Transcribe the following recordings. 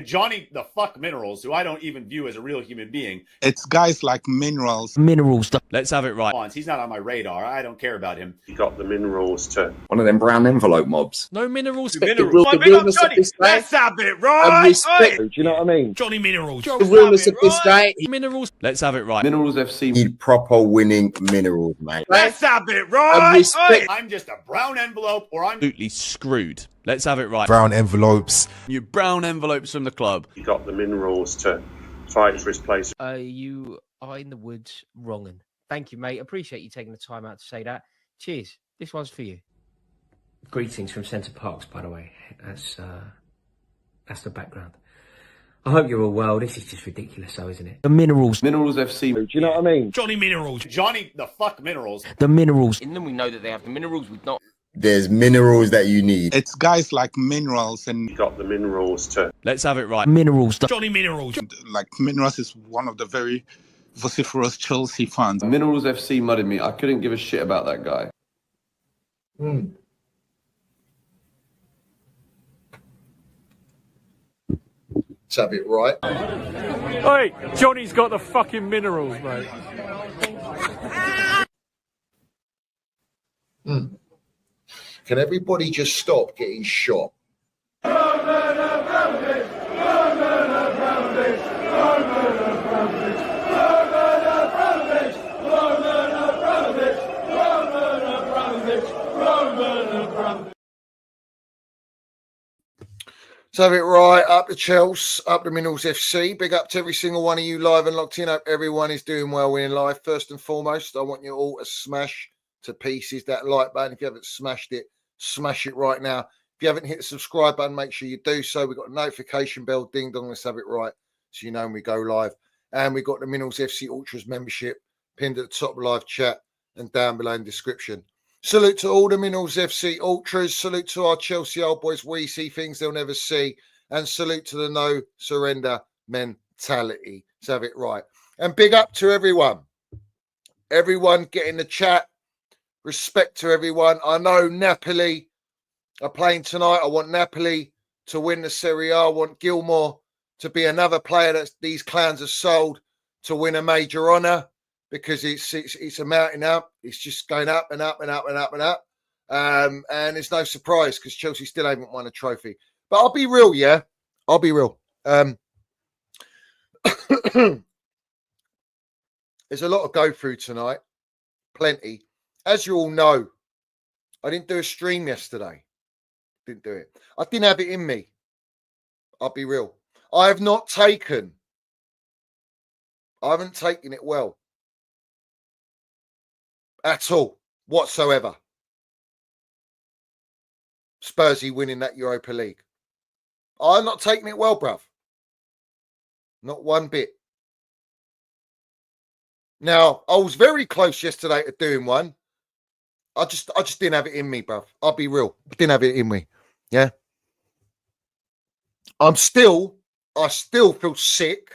Johnny the fuck Minerals, who I don't even view as a real human being. It's guys like Minerals. Let's have it right. He's not on my radar. I don't care about him. You got the Minerals too. One of them brown envelope mobs. No Minerals. Minerals. The realness of this guy. Let's have it And right. respect. Do you know what I mean? Johnny Minerals. The realness of this guy. Minerals. Let's have it right. Minerals FC need proper winning Minerals, mate. Let's have it And right. respect. I'm just a brown envelope, or I'm Absolutely screwed. Let's have it right. Brown envelopes. You brown envelopes from the club. You got the Minerals to fight for his place. You are in the woods wronging. Thank you, mate. Appreciate you taking the time out to say that. Cheers. This one's for you. Greetings from Centre Parks, by the way. That's the background. I hope you're all well. This is just ridiculous, though, isn't it? The Minerals. Minerals FC. Do you know what I mean? Johnny Minerals. Johnny the fuck Minerals. The Minerals. In them, we know that they have the minerals. We've not. There's minerals that you need. It's guys like Minerals and You got the Minerals too. Let's have it right. Minerals. Johnny Minerals. like Minerals is one of the very vociferous Chelsea fans. Minerals FC mudded me. I couldn't give a shit about that guy. Let's have it right. Hey, Johnny's got the fucking Minerals, mate. Can everybody just stop getting shot? Let's have it right. Up to Chelsea, up to Minerals FC. Big up to every single one of you live and locked in. Hope everyone is doing well in life. First and foremost, I want you all to smash to pieces that like button. If you haven't smashed it, smash it right now. If you haven't hit the subscribe button, make sure you do so. We've got a notification bell, ding dong. Let's have it right, so you know when we go live. And we've got the Minerals FC Ultras membership pinned at the top of the live chat and down below in the description. Salute to all the Minerals FC Ultras. Salute to our Chelsea old boys. We see things they'll never see. And salute to the no surrender mentality. Let's have it right. And big up to everyone. Everyone get in the chat. Respect to everyone. I know Napoli are playing tonight. I want Napoli to win the Serie A. I want Gilmour to be another player that these clowns have sold to win a major honour, because it's a mountain up. It's just going up and up and up and up and up. And it's no surprise because Chelsea still haven't won a trophy. But I'll be real, yeah? I'll be real. There's a lot to go through tonight. Plenty. As you all know, I didn't do a stream yesterday. Didn't do it. I didn't have it in me. I'll be real. I haven't taken it well. At all. Whatsoever. Spursy winning that Europa League. I'm not taking it well, bruv. Not one bit. Now, I was very close yesterday to doing one. I just didn't have it in me, bruv. I'll be real. I didn't have it in me. Yeah. I still feel sick.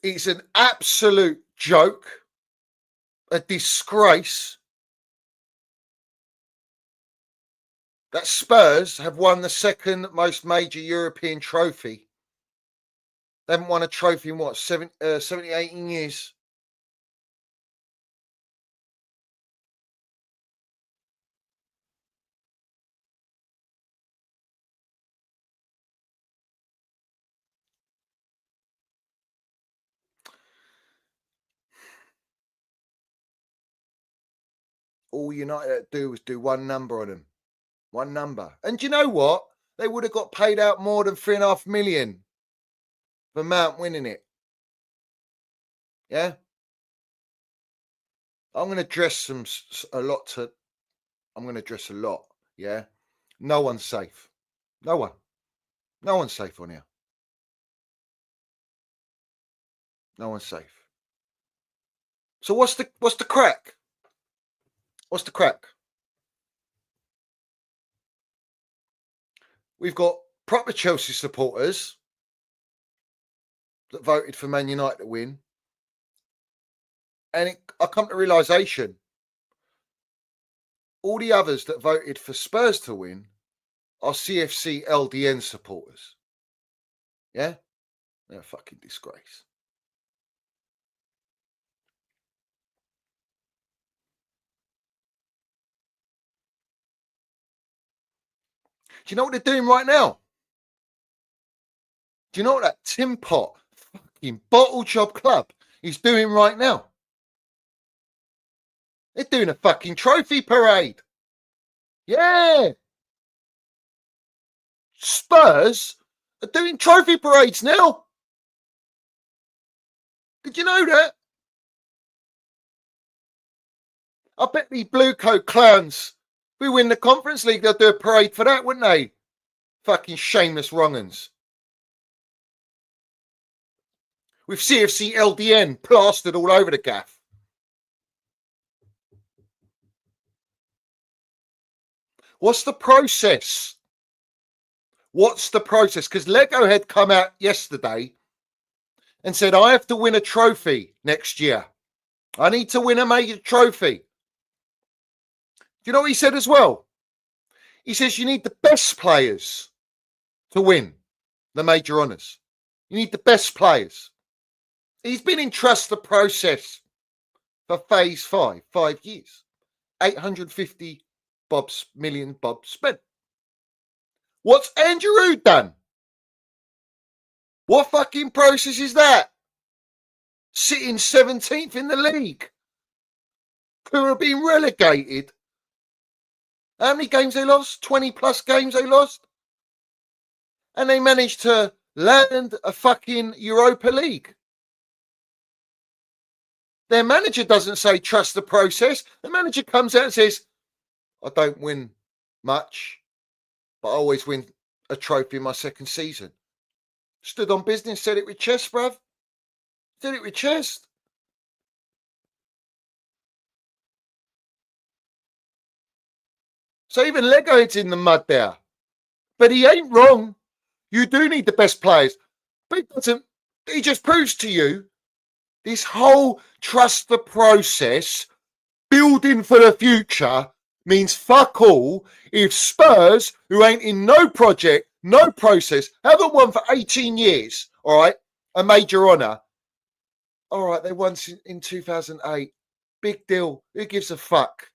It's an absolute joke. A disgrace that Spurs have won the second most major European trophy. They haven't won a trophy in what, 70, 18 years? All United do was do one number on them. One number. And do you know what? They would have got paid out more than 3.5 million for Mount winning it. Yeah? I'm going to address a lot. Yeah? No one's safe. No one. No one's safe on here. No one's safe. So what's the crack? What's the crack? We've got proper Chelsea supporters that voted for Man United to win. And I come to realisation, all the others that voted for Spurs to win are CFC LDN supporters. Yeah? They're a fucking disgrace. Do you know what they're doing right now? Do you know what that Tin Pot fucking bottle job club is doing right now? They're doing a fucking trophy parade. Yeah. Spurs are doing trophy parades now. Did you know that? I bet the blue coat clowns, if we win the Conference League, they'll do a parade for that, wouldn't they? Fucking shameless wrong'uns. With CFC LDN plastered all over the gaff. What's the process? What's the process? Because Lego had come out yesterday and said, I have to win a trophy next year. I need to win a major trophy. Do you know what he said as well? He says you need the best players to win the major honours. You need the best players. He's been in trust the process for phase 5 years. 850 million bob spent. What's Andrew done? What fucking process is that? Sitting 17th in the league. Who are being relegated. How many games they lost? 20 plus games they lost. And they managed to land a fucking Europa League. Their manager doesn't say trust the process. The manager comes out and says, I don't win much, but I always win a trophy in my second season. Stood on business, said it with chest, bruv. Said it with chest. So even Legohead's in the mud there. But he ain't wrong. You do need the best players. But he just proves to you this whole trust the process, building for the future, means fuck all if Spurs, who ain't in no project, no process, haven't won for 18 years, all right, a major honour. All right, they won in 2008. Big deal. Who gives a fuck?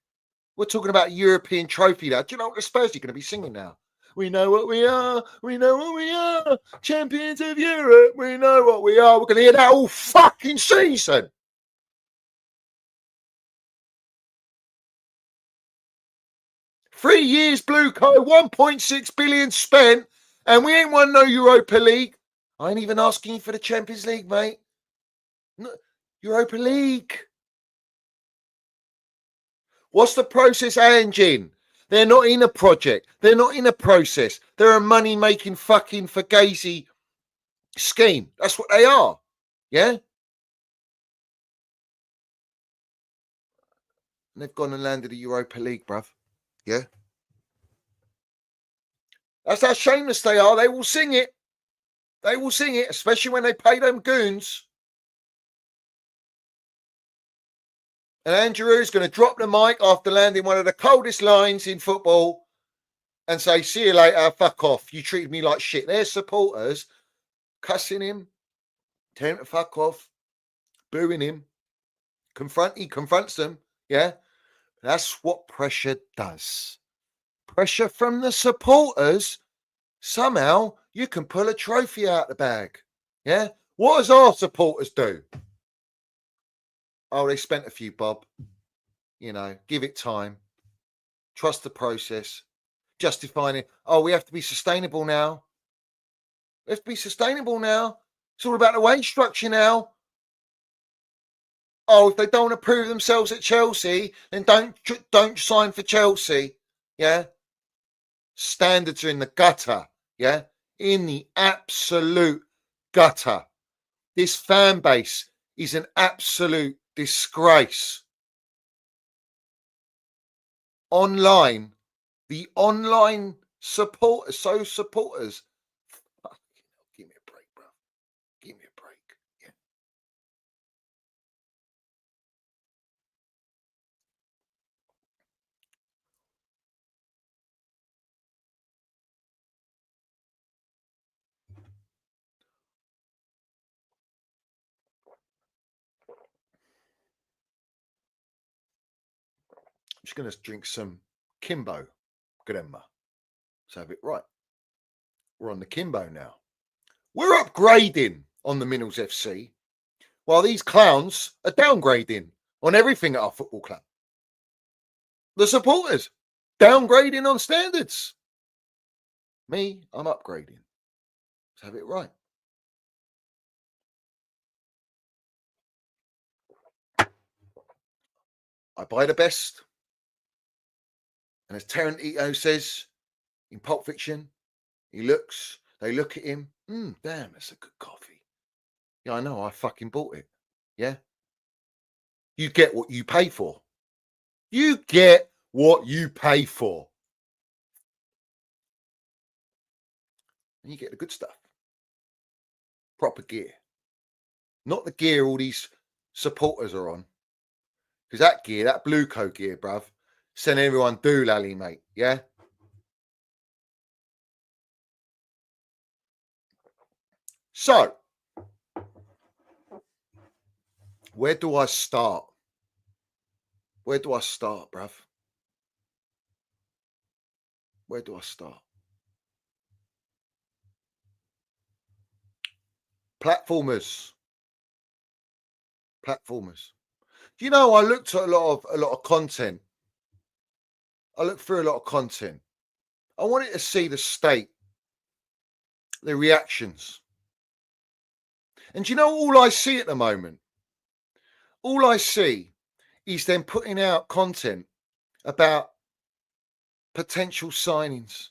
We're talking about a European trophy now. Do you know what the Spurs are going to be singing now? We know what we are. We know what we are. Champions of Europe. We know what we are. We're going to hear that all fucking season. Three years, Blue Co, 1.6 billion spent, and we ain't won no Europa League. I ain't even asking you for the Champions League, mate. No, Europa League. What's the process engine? They're not in a project. They're not in a process. They're a money-making fucking fugazi scheme. That's what they are. Yeah? And they've gone and landed a Europa League, bruv. Yeah? That's how shameless they are. They will sing it. They will sing it, especially when they pay them goons. And Andrew is going to drop the mic after landing one of the coldest lines in football and say, see you later, fuck off. You treated me like shit. Their supporters cussing him, telling him to fuck off, booing him. He confronts them, yeah? That's what pressure does. Pressure from the supporters, somehow you can pull a trophy out the bag, yeah? What does our supporters do? Oh, they spent a few bob. You know, give it time. Trust the process. Justifying it. Oh, we have to be sustainable now. We have to be sustainable now. It's all about the wage structure now. Oh, if they don't want to prove themselves at Chelsea, then don't sign for Chelsea. Yeah? Standards are in the gutter. Yeah? In the absolute gutter. This fan base is an absolute disgrace. Online, the online supporters, give me a break, bro. Give me a break. Yeah. just going to drink some Kimbo Gremma. Let's have it right. We're on the Kimbo now. We're upgrading on the Minerals FC, while these clowns are downgrading on everything at our football club. The supporters downgrading on standards. Me, I'm upgrading. Let's have it right. I buy the best. And as Tarantino says in Pulp Fiction, they look at him. Damn, that's a good coffee. Yeah, I know. I fucking bought it. Yeah. You get what you pay for. You get what you pay for. And you get the good stuff. Proper gear. Not the gear all these supporters are on. Because that gear, that blue coat gear, bruv, send everyone doolally, mate. Yeah? So, where do I start? Where do I start, bruv? Where do I start? Platformers. Do you know, I looked at a lot of content. I looked through a lot of content. I wanted to see the state, the reactions. And do you know all I see at the moment? All I see is them putting out content about potential signings.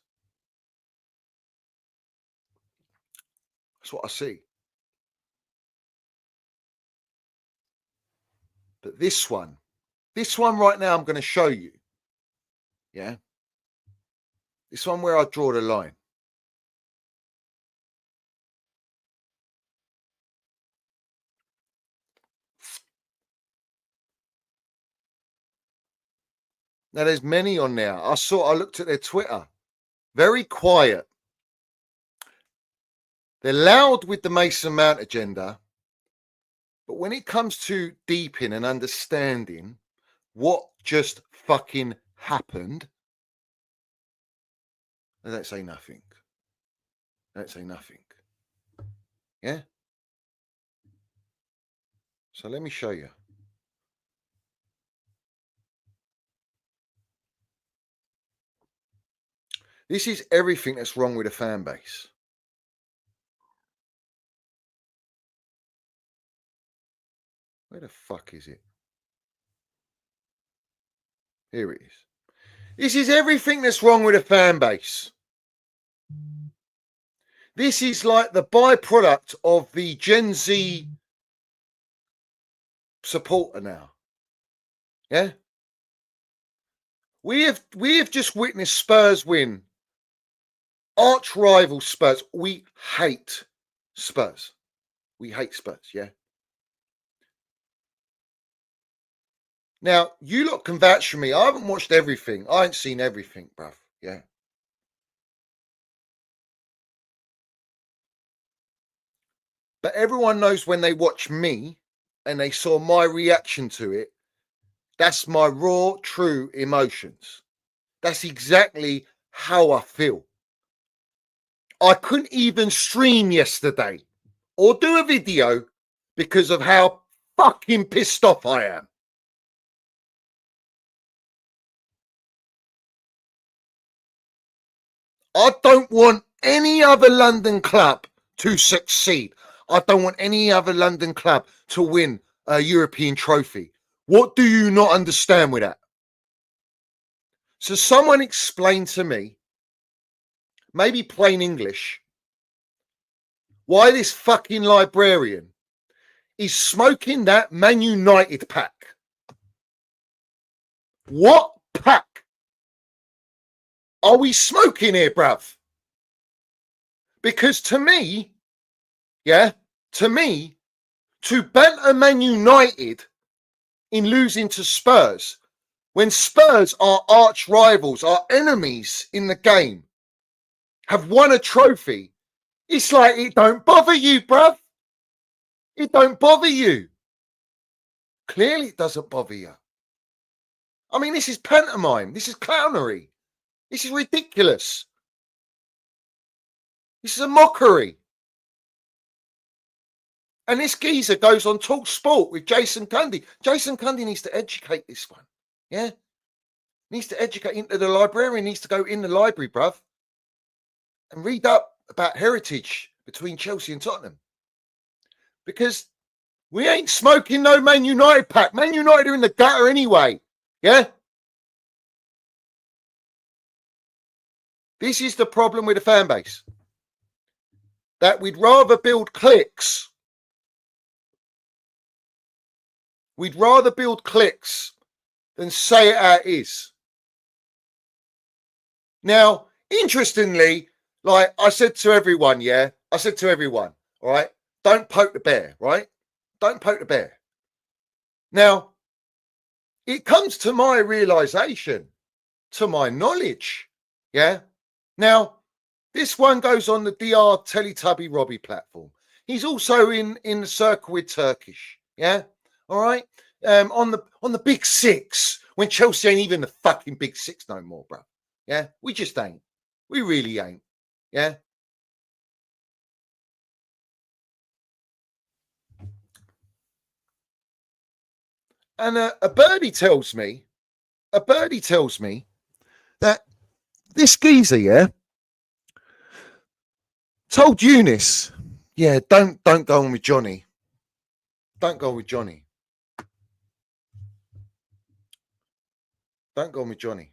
That's what I see. But this one right now I'm going to show you. Yeah. This one where I draw the line. Now, there's many on there. I looked at their Twitter. Very quiet. They're loud with the Mason Mount agenda. But when it comes to deeping and understanding what just fucking happened, they don't say nothing. They don't say nothing. Yeah? So let me show you. This is everything that's wrong with the fan base. Where the fuck is it? Here it is. This is everything that's wrong with the fan base. This is like the byproduct of the Gen Z supporter now. Yeah? We have just witnessed Spurs win. Arch rival Spurs. We hate Spurs. We hate Spurs, yeah? Now, you lot can vouch for me. I haven't watched everything. I ain't seen everything, bruv. Yeah. But everyone knows when they watch me and they saw my reaction to it, that's my raw, true emotions. That's exactly how I feel. I couldn't even stream yesterday or do a video because of how fucking pissed off I am. I don't want any other London club to succeed. I don't want any other London club to win a European trophy. What do you not understand with that? So someone explain to me, maybe plain English, why this fucking librarian is smoking that Man United pack. What pack are we smoking here, bruv? Because to me, to banter Man United in losing to Spurs, when Spurs are arch rivals, are enemies in the game, have won a trophy, it's like it don't bother you, bruv. It don't bother you. Clearly it doesn't bother you. I mean, this is pantomime. This is clownery. This is ridiculous. This is a mockery. And this geezer goes on Talk Sport with Jason Cundy. Jason Cundy needs to educate this one. Yeah? Needs to educate into the librarian, needs to go in the library, bruv, and read up about heritage between Chelsea and Tottenham. Because we ain't smoking no Man United pack. Man United are in the gutter anyway. Yeah? This is the problem with the fan base. That we'd rather build cliques. We'd rather build cliques than say it how it is. Now, interestingly, like I said to everyone, all right, don't poke the bear, right? Don't poke the bear. Now, it comes to my realization, to my knowledge, yeah? Now, this one goes on the DR Teletubby Robbie platform. He's also in the circle with Turkish, yeah? All right? On the Big Six, when Chelsea ain't even the fucking Big Six no more, bro. Yeah? We just ain't. We really ain't. Yeah? And a birdie tells me that this geezer, yeah, told Eunice, yeah, don't go on with Johnny. Don't go on with Johnny. Don't go on with Johnny.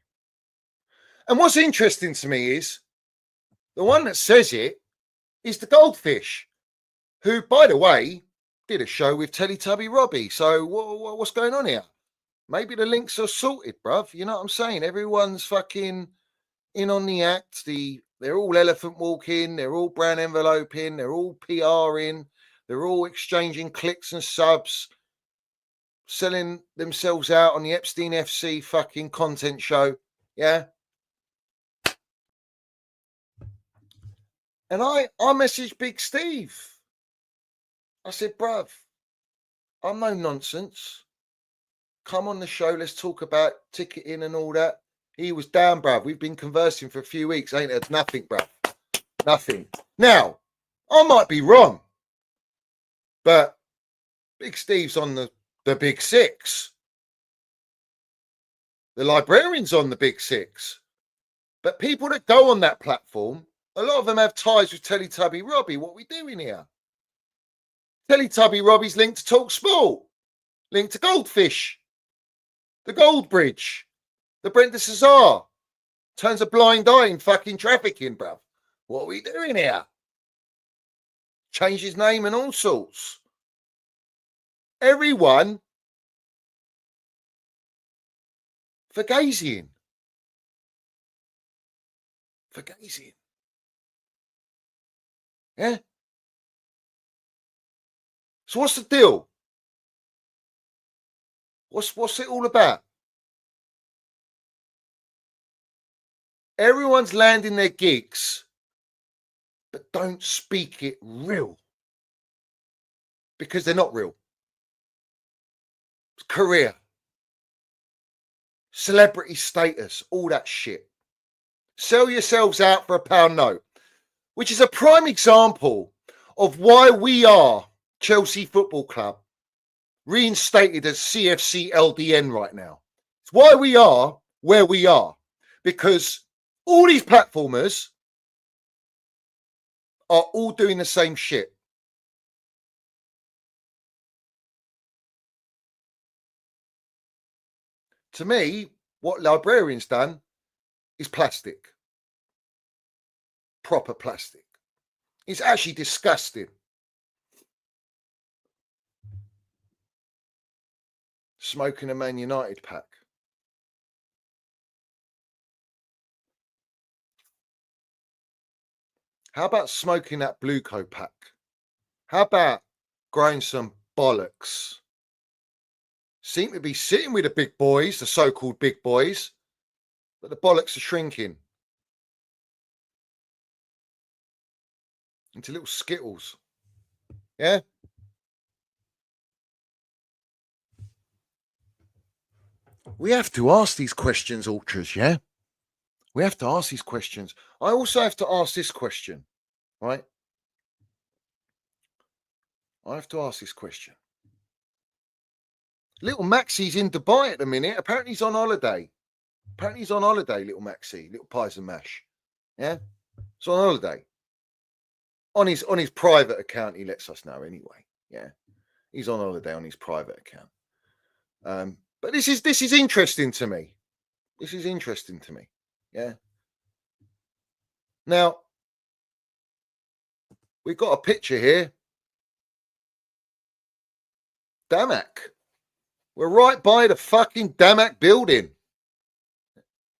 And what's interesting to me is the one that says it is the Goldfish, who, by the way, did a show with Teletubby Robbie. So what's going on here? Maybe the links are sorted, bruv. You know what I'm saying? Everyone's fucking in on the act. They're all elephant walking. They're all brown enveloping. They're all PRing. They're all exchanging clicks and subs, selling themselves out on the Epstein FC fucking content show. Yeah. And I messaged Big Steve. I said, bruv, I'm no nonsense. Come on the show. Let's talk about ticketing and all that. He was down, bruv. We've been conversing for a few weeks. Ain't heard nothing, bruv. Nothing. Now, I might be wrong, but Big Steve's on the Big Six. The librarian's on the Big Six. But people that go on that platform, a lot of them have ties with Teletubby Robbie. What are we doing here? Teletubby Robbie's linked to Talk Sport, linked to Goldfish, the Gold Bridge, the Brent de Cesar. Turns a blind eye in fucking trafficking, bruv. What are we doing here? Change his name and all sorts. Everyone for gazing. For gazing. Yeah? So what's the deal? What's it all about? Everyone's landing their gigs, but don't speak it real. Because they're not real. Career. Celebrity status. All that shit. Sell yourselves out for £1 note. Which is a prime example of why we are Chelsea Football Club reinstated as CFC LDN right now. It's why we are where we are. Because all these platformers are all doing the same shit. To me, what Librarian's done is plastic. Proper plastic. It's actually disgusting. Smoking a Man United pack. How about smoking that Blueco pack? How about growing some bollocks? Seem to be sitting with the big boys, the so-called big boys, but the bollocks are shrinking into little skittles. Yeah? We have to ask these questions, Ultras, yeah? We have to ask these questions. I also have to ask this question, right? I have to ask this question. Little Maxi's in Dubai at the minute. Apparently he's on holiday. Little Maxi, little pies and mash. Yeah? He's on holiday. On his private account, he lets us know anyway. Yeah. He's on holiday on his private account. But this is interesting to me. This is interesting to me. Yeah. Now, we've got a picture here. Damac. We're right by the fucking Damac building.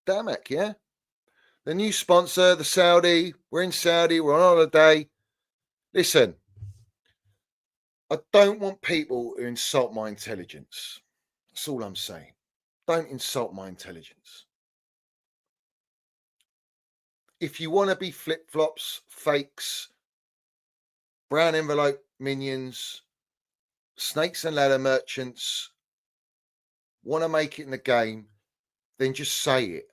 Damac, yeah? The new sponsor, the Saudi. We're in Saudi. We're on holiday. Listen, I don't want people who insult my intelligence. That's all I'm saying. Don't insult my intelligence. If you want to be flip-flops, fakes, brown envelope minions, snakes and ladder merchants, want to make it in the game, then just say it.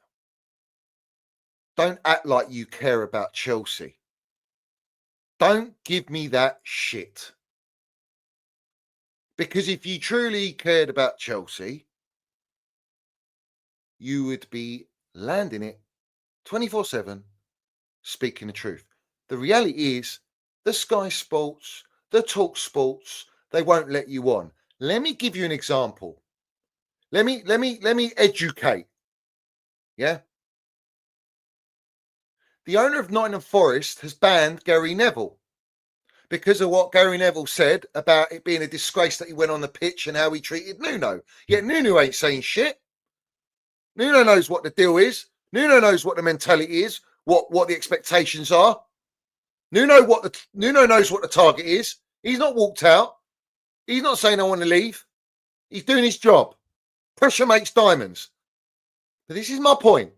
Don't act like you care about Chelsea. Don't give me that shit. Because if you truly cared about Chelsea, you would be landing it 24/7, speaking the truth. The reality is, the Sky Sports, the Talk Sports, they won't let you on. Let me give you an example. Let me educate. Yeah. The owner of Nottingham Forest has banned Gary Neville because of what Gary Neville said about it being a disgrace that he went on the pitch and how he treated Nuno. Yet Nuno ain't saying shit. Nuno knows what the deal is. Nuno knows what the mentality is, what the expectations are. Nuno knows what the target is. He's not walked out. He's not saying I want to leave. He's doing his job. Pressure makes diamonds. But this is my point.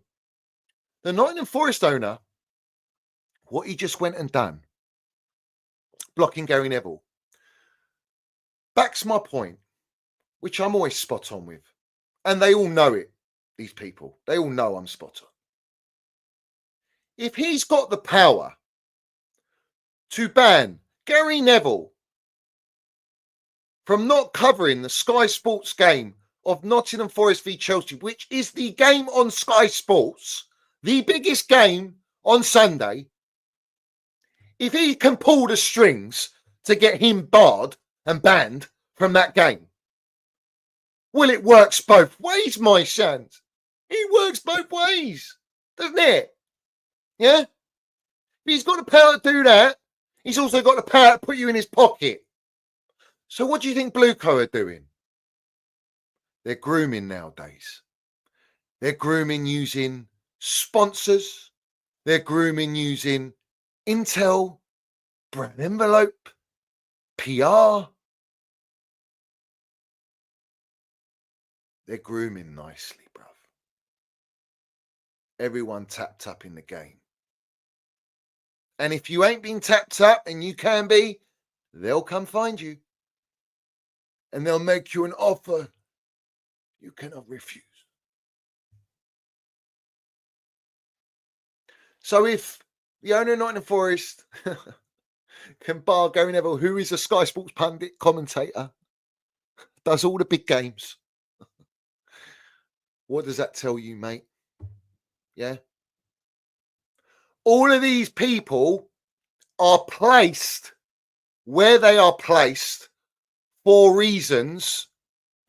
The Nottingham Forest owner, what he just went and done, blocking Gary Neville, backs my point, which I'm always spot on with. And they all know it, these people. They all know I'm spot on. If he's got the power to ban Gary Neville from not covering the Sky Sports game of Nottingham Forest v Chelsea, which is the game on Sky Sports, the biggest game on Sunday, if he can pull the strings to get him barred and banned from that game, well, it works both ways, my sons. It works both ways, doesn't it? Yeah? If he's got the power to do that, he's also got the power to put you in his pocket. So what do you think Blueco are doing? They're grooming nowadays. They're grooming using sponsors. They're grooming using intel, brand envelope, PR. They're grooming nicely, bruv. Everyone tapped up in the game. And if you ain't been tapped up, and you can be, they'll come find you. And they'll make you an offer you cannot refuse. So if the owner of Nottingham Forest can bar Gary Neville, who is a Sky Sports pundit, commentator, does all the big games, what does that tell you, mate? Yeah? All of these people are placed where they are placed for reasons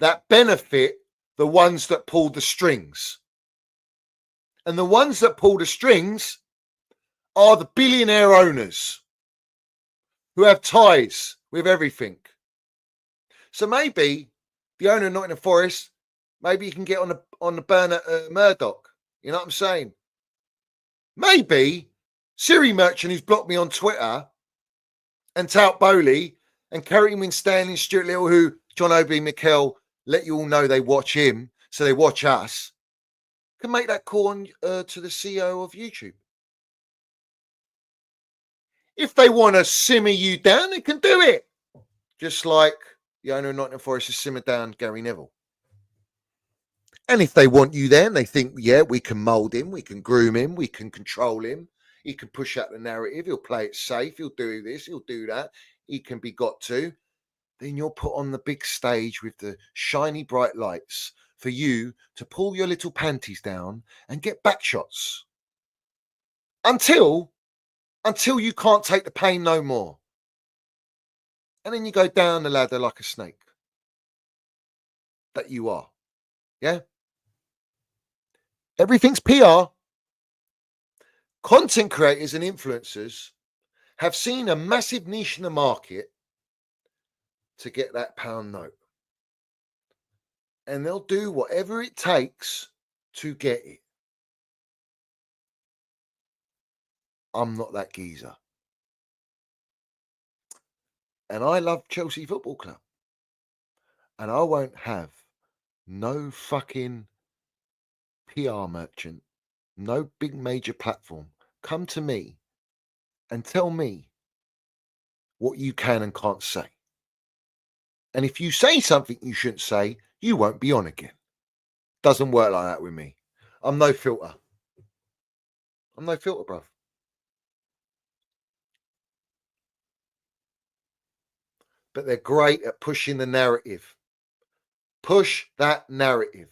that benefit the ones that pull the strings. And the ones that pull the strings are the billionaire owners who have ties with everything. So maybe the owner of Nottingham Forest, maybe you can get on the burner Murdoch. You know what I'm saying? Maybe Siri Merchant, who's blocked me on Twitter, and Tout Bowley, and Kerry Winstanley, Stuart Little, who John Obi Mikel let you all know they watch him, so they watch us, can make that call on, to the CEO of YouTube. If they want to simmer you down, they can do it. Just like the owner of Nottingham Forest has simmered down Gary Neville. And if they want you there and they think, yeah, we can mould him, we can groom him, we can control him, he can push out the narrative, he'll play it safe, he'll do this, he'll do that, he can be got to, then you're put on the big stage with the shiny bright lights for you to pull your little panties down and get back shots. Until you can't take the pain no more. And then you go down the ladder like a snake. That you are. Yeah? Everything's PR. Content creators and influencers have seen a massive niche in the market to get that pound note. And they'll do whatever it takes to get it. I'm not that geezer. And I love Chelsea Football Club. And I won't have no fucking PR merchant, no big major platform come to me and tell me what you can and can't say. And if you say something you shouldn't say, you won't be on again. Doesn't work like that with me. I'm no filter. I'm no filter, bruv. But they're great at pushing the narrative. Push that narrative.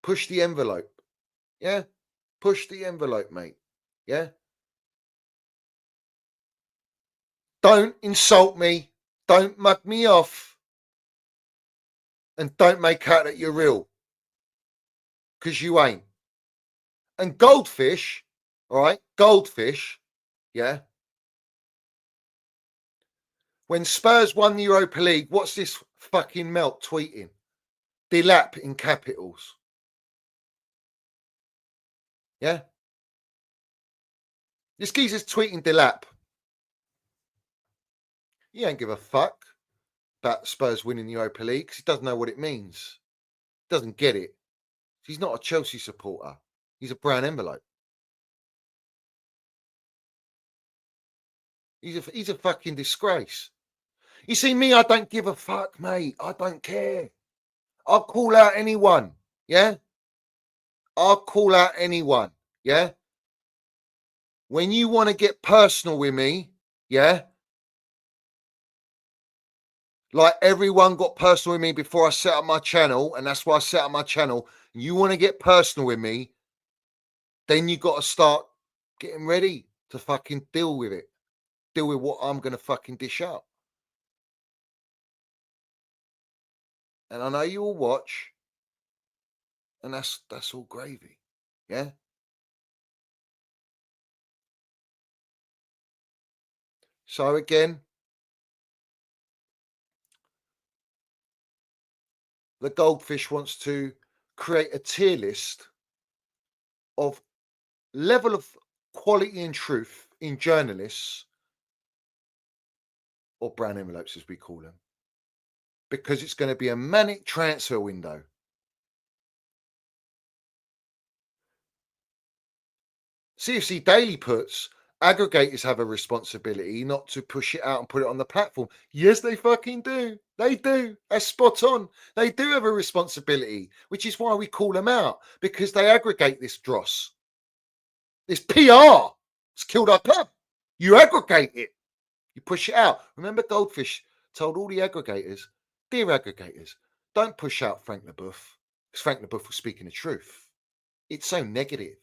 Push the envelope. Yeah? Push the envelope, mate. Yeah? Don't insult me. Don't mug me off. And don't make out that you're real. Because you ain't. And goldfish, all right? Goldfish, yeah? When Spurs won the Europa League, what's this fucking melt tweeting? Delap in capitals. Yeah? This geezer's tweeting Delap. He ain't give a fuck about Spurs winning the Europa League because he doesn't know what it means. Doesn't get it. He's not a Chelsea supporter. He's a brown envelope. He's a fucking disgrace. You see me, I don't give a fuck, mate. I don't care. I'll call out anyone. Yeah? I'll call out anyone. Yeah? When you want to get personal with me, yeah? Like everyone got personal with me before I set up my channel, and that's why I set up my channel. You want to get personal with me, then you got to start getting ready to fucking deal with it. Deal with what I'm going to fucking dish out. And I know you will watch, and that's all gravy. Yeah? So again, the Goldfish wants to create a tier list of level of quality and truth in journalists, or brown envelopes as we call them, because it's going to be a manic transfer window. CFC Daily puts, aggregators have a responsibility not to push it out and put it on the platform. Yes, they fucking do. They do. That's spot on. They do have a responsibility, which is why we call them out, because they aggregate this dross. This PR. It's killed our club. You aggregate it. You push it out. Remember Goldfish told all the aggregators, dear aggregators, don't push out Frank LeBoeuf, because Frank LeBoeuf was speaking the truth. It's so negative.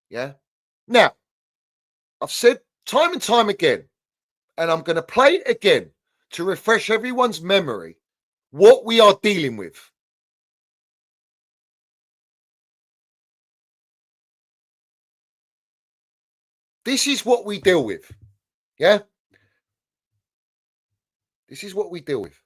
Yeah? Now, I've said time and time again, and I'm going to play it again to refresh everyone's memory, what we are dealing with. This is what we deal with. Yeah? This is what we deal with.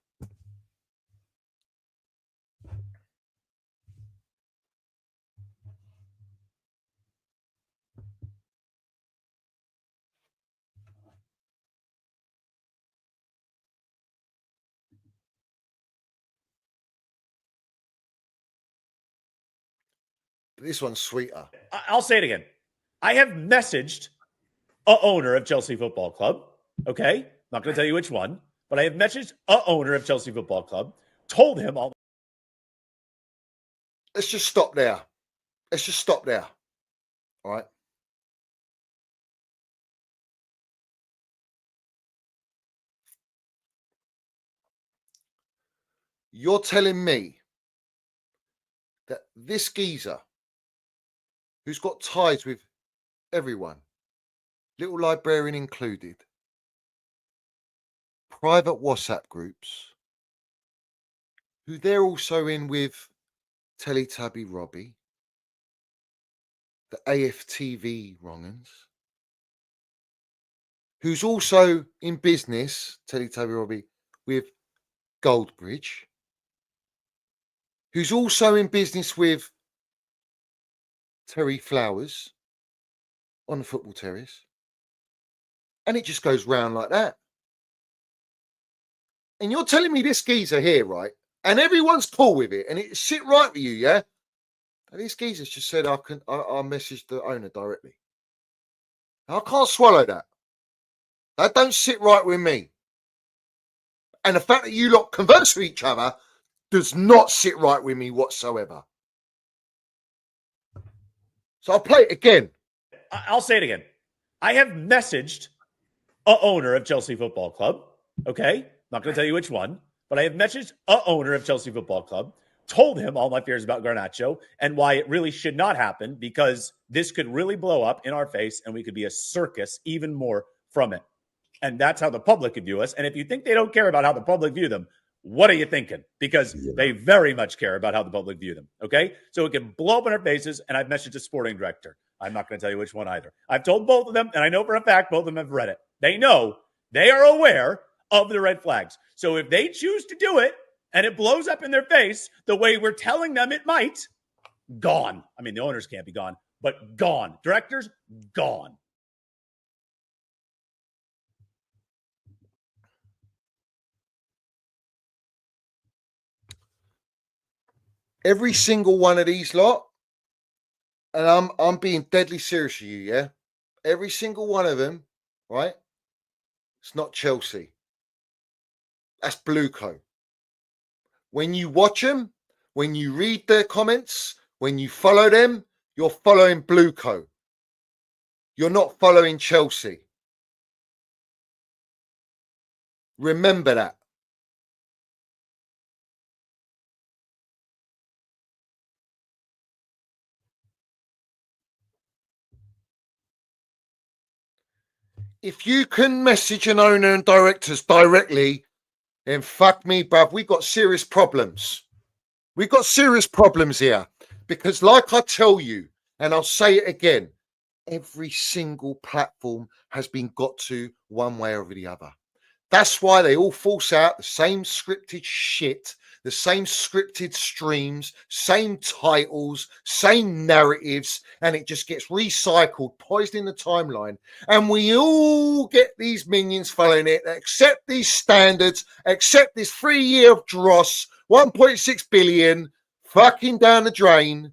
This one's sweeter. I'll say it again. I have messaged a owner of Chelsea Football Club. Okay? Not going to tell you which one, but I have messaged a owner of Chelsea Football Club, told him all let's just stop there. Let's just stop there. All right. You're telling me that this geezer who's got ties with everyone, little librarian included, private WhatsApp groups, who they're also in with Teletubby Robbie, the AFTV wrong'uns, who's also in business, Teletubby Robbie, with Goldbridge, who's also in business with Terry Flowers on the football terrace. And it just goes round like that. And you're telling me this geezer here, right? And everyone's cool with it, and it sit right with you, yeah? And this geezer's just said, I'll message the owner directly. I can't swallow that. That don't sit right with me. And the fact that you lot converse with each other does not sit right with me whatsoever. So I'll play it again. I'll say it again. I have messaged a owner of Chelsea Football Club. Okay. Not going to tell you which one, but I have messaged a owner of Chelsea Football Club, told him all my fears about Garnacho and why it really should not happen, because this could really blow up in our face and we could be a circus even more from it. And that's how the public could view us. And if you think they don't care about how the public view them, what are you thinking? Because they very much care about how the public view them. Okay. So it can blow up in our faces. And I've messaged a sporting director. I'm not going to tell you which one either. I've told both of them, and I know for a fact both of them have read it. They know, they are aware of the red flags. So if they choose to do it and it blows up in their face the way we're telling them it might, gone. I mean, the owners can't be gone, but gone. Directors, gone. Every single one of these lot, and I'm being deadly serious with you, yeah? Every single one of them, right? It's not Chelsea. That's Blueco. When you watch them, when you read their comments, when you follow them, you're following Blueco. You're not following Chelsea. Remember that. If you can message an owner and directors directly, then fuck me, bruv. We've got serious problems. We've got serious problems here. Because like I tell you, and I'll say it again, every single platform has been got to one way or the other. That's why they all force out the same scripted shit, the same scripted streams, same titles, same narratives, and it just gets recycled, poisoning the timeline. And we all get these minions following it, accept these standards, accept this 3 year of dross, 1.6 billion, fucking down the drain,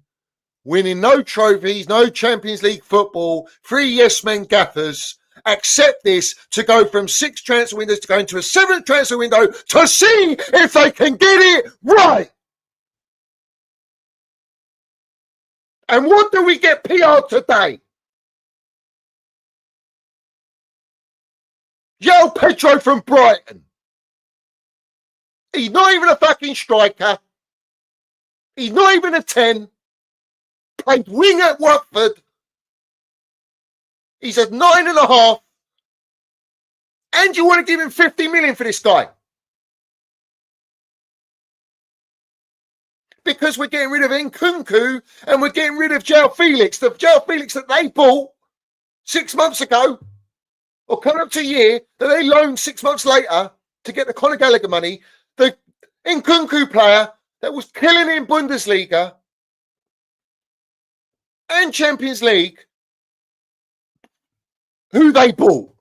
winning no trophies, no Champions League football, 3 yes men gaffers. Accept this to go from 6 transfer windows to go into a 7th transfer window to see if they can get it right. And what do we get PR today? Pedro from Brighton. He's not even a fucking striker. He's not even a 10. Played wing at Watford. He's at 9.5. And you want to give him 50 million for this guy? Because we're getting rid of Nkunku and we're getting rid of João Felix. The João Felix that they bought 6 months ago, or coming up to a year, that they loaned 6 months later to get the Conor Gallagher money. The Nkunku player that was killing it in Bundesliga and Champions League, who they bought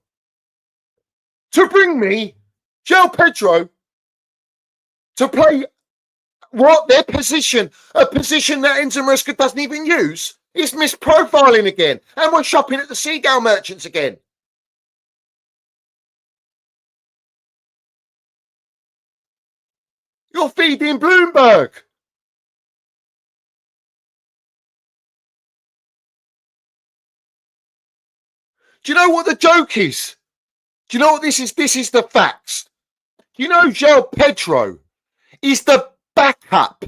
to bring me João Pedro to play what their position, a position that Enzo Maresca doesn't even use. It's misprofiling again, and we're shopping at the Seagull merchants again. You're feeding Bloomberg. Do you know what the joke is? Do you know what this is? This is the facts. You know, João Pedro is the backup.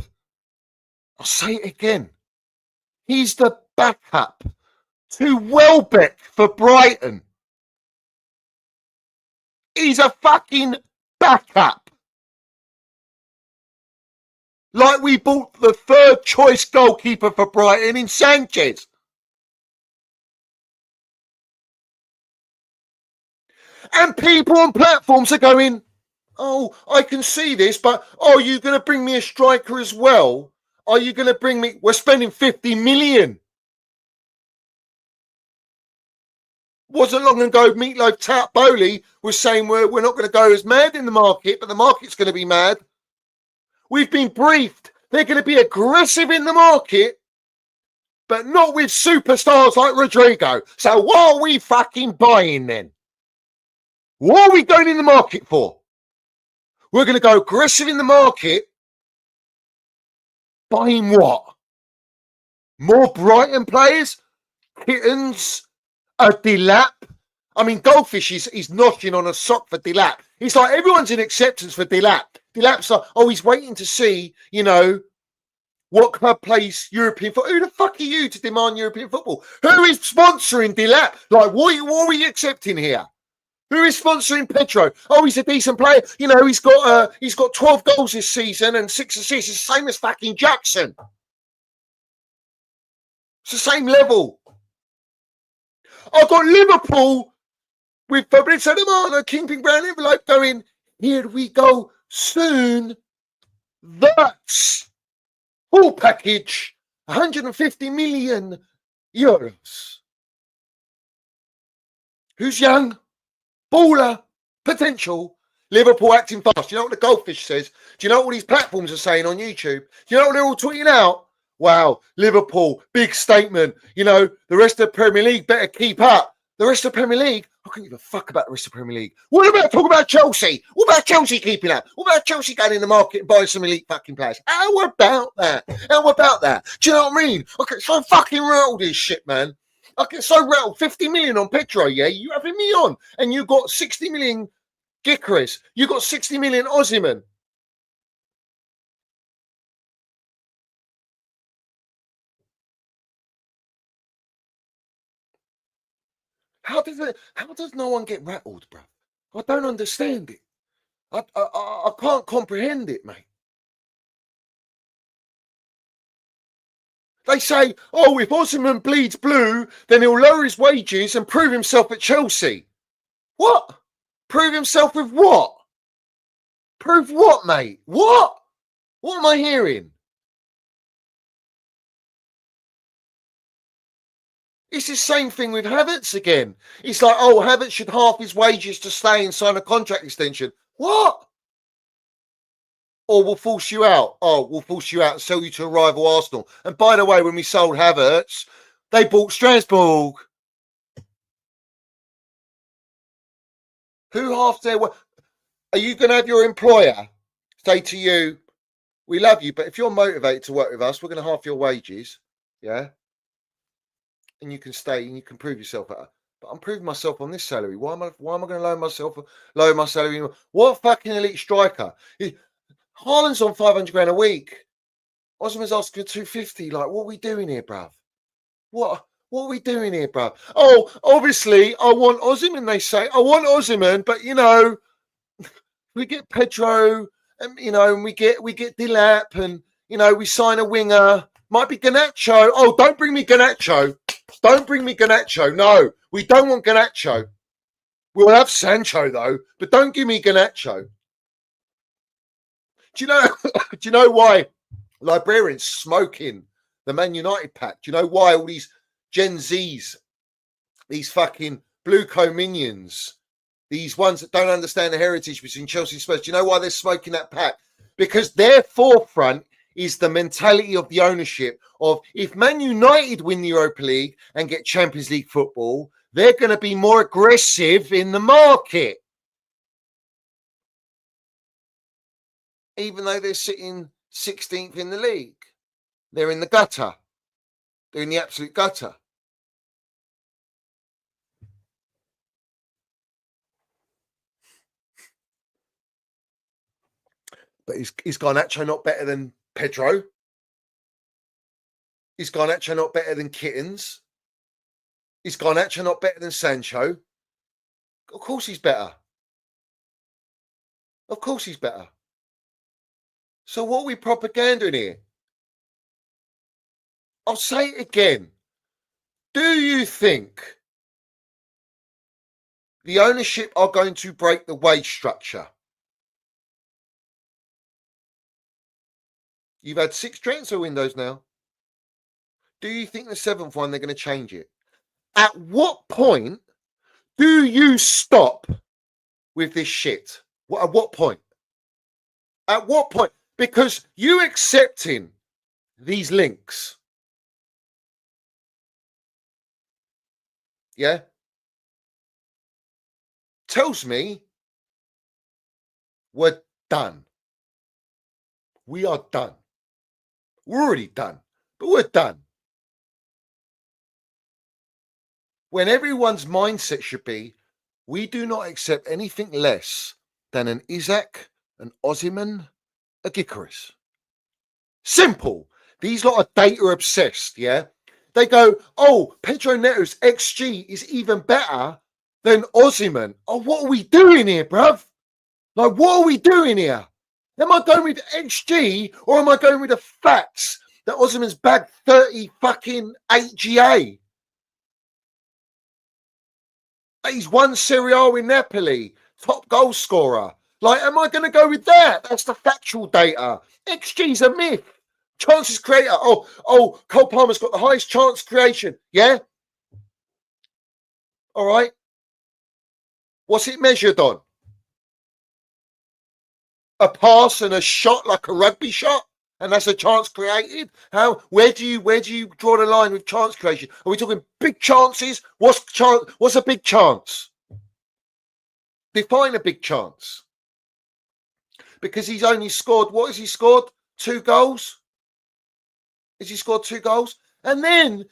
I'll say it again. He's the backup to Welbeck for Brighton. He's a fucking backup. Like we bought the third choice goalkeeper for Brighton in Sanchez. And people on platforms are going, oh, I can see this, but oh, you're going to bring me a striker as well? Are you going to bring me? We're spending 50 million. Wasn't long ago, Meatloaf Tap Bowley was saying we're not going to go as mad in the market, but the market's going to be mad. We've been briefed. They're going to be aggressive in the market, but not with superstars like Rodrigo. So what are we fucking buying then? What are we going in the market for? We're going to go aggressive in the market. Buying what? More Brighton players? Kittens? A Delap? I mean, Goldfish is knocking on a sock for Delap. It's like everyone's in acceptance for Delap. Delap's like, oh, he's waiting to see, you know, what club plays European football. Who the fuck are you to demand European football? Who is sponsoring Delap? Like, what are we accepting here? Who is sponsoring Pedro? Oh, he's a decent player. You know, he's got 12 goals this season and 6 assists. It's the same as fucking Jackson. It's the same level. I've got Liverpool with Fabrizio Romano, Kingpin Brown envelope going, here we go soon. That's full package, 150 million euros. Who's young? Baller, potential, Liverpool acting fast. Do you know what the Goldfish says? Do you know what these platforms are saying on YouTube? Do you know what they're all tweeting out? Wow, Liverpool, big statement. You know, the rest of the Premier League better keep up. The rest of the Premier League, I couldn't give a fuck about the rest of the Premier League. What about talking about Chelsea? What about Chelsea keeping up? What about Chelsea going in the market and buying some elite fucking players? How about that? How about that? Do you know what I mean? I get so fucking rattled this shit, man. I get so rattled. 50 million on Pedro, yeah? You having me on? And you got 60 million Gyökeres. You got 60 million Osimhen. How does no one get rattled, bro? I don't understand it. I can't comprehend it, mate. They say, oh, if Osimhen bleeds blue, then he'll lower his wages and prove himself at Chelsea. What? Prove himself with what? Prove what, mate? What? What am I hearing? It's the same thing with Havertz again. It's like, oh, Havertz should half his wages to stay and sign a contract extension. What? Or we'll force you out. Oh, we'll force you out and sell you to a rival Arsenal. And by the way, when we sold Havertz, they bought Strasbourg. Who half their... Are you going to have your employer say to you, we love you, but if you're motivated to work with us, we're going to half your wages. Yeah? And you can stay and you can prove yourself at. But I'm proving myself on this salary. Why am I going to lower my salary? What fucking elite striker? Haaland's on 500 grand a week. Osimhen's asking for 250. Like, what are we doing here, bruv? What are we doing here, bruv? Oh, obviously, I want Osimhen, they say. I want Osimhen, but, you know, we get Pedro, and, you know, and we get Delap, and, you know, we sign a winger. Might be Garnacho. Oh, don't bring me Garnacho. Don't bring me Garnacho. No, we don't want Garnacho. We'll have Sancho, though, but don't give me Garnacho. Do you know why librarians smoking the Man United pack? Do you know why all these Gen Zs, these fucking blue co-minions, these ones that don't understand the heritage between Chelsea and Spurs, do you know why they're smoking that pack? Because their forefront is the mentality of the ownership of, if Man United win the Europa League and get Champions League football, they're going to be more aggressive in the market. Even though they're sitting 16th in the league. They're in the gutter. They're in the absolute gutter. But is Garnacho not better than Pedro? Is Garnacho not better than Kittens? Is Garnacho not better than Sancho? Of course he's better. Of course he's better. So what are we propaganding here? I'll say it again. Do you think the ownership are going to break the wage structure? You've had 6 transfer windows now. Do you think the 7th one they're going to change it? At what point do you stop with this shit? At what point? At what point? Because you accepting these links, yeah, tells me we're done. We are done. We're already done, but we're done. When everyone's mindset should be, we do not accept anything less than an Isaac, an Osimhen, a Gyökeres. Simple. These lot are data obsessed, yeah? They go, oh, Pedro Neto's XG is even better than Osimhen. Oh, what are we doing here, bruv? Like, what are we doing here? Am I going with XG or am I going with the facts that Osimhen's bagged 30 fucking 8 GA? He's won Serie A with Napoli, top goal scorer. Like, am I going to go with that? That's the factual data. XG's a myth. Chances creator. Oh, Cole Palmer's got the highest chance creation. Yeah? All right. What's it measured on? A pass and a shot like a rugby shot? And that's a chance created? How? Where do you draw the line with chance creation? Are we talking big chances? What's a big chance? Define a big chance. Because he's only scored, what has he scored? 2 goals? Has he scored 2 goals? And then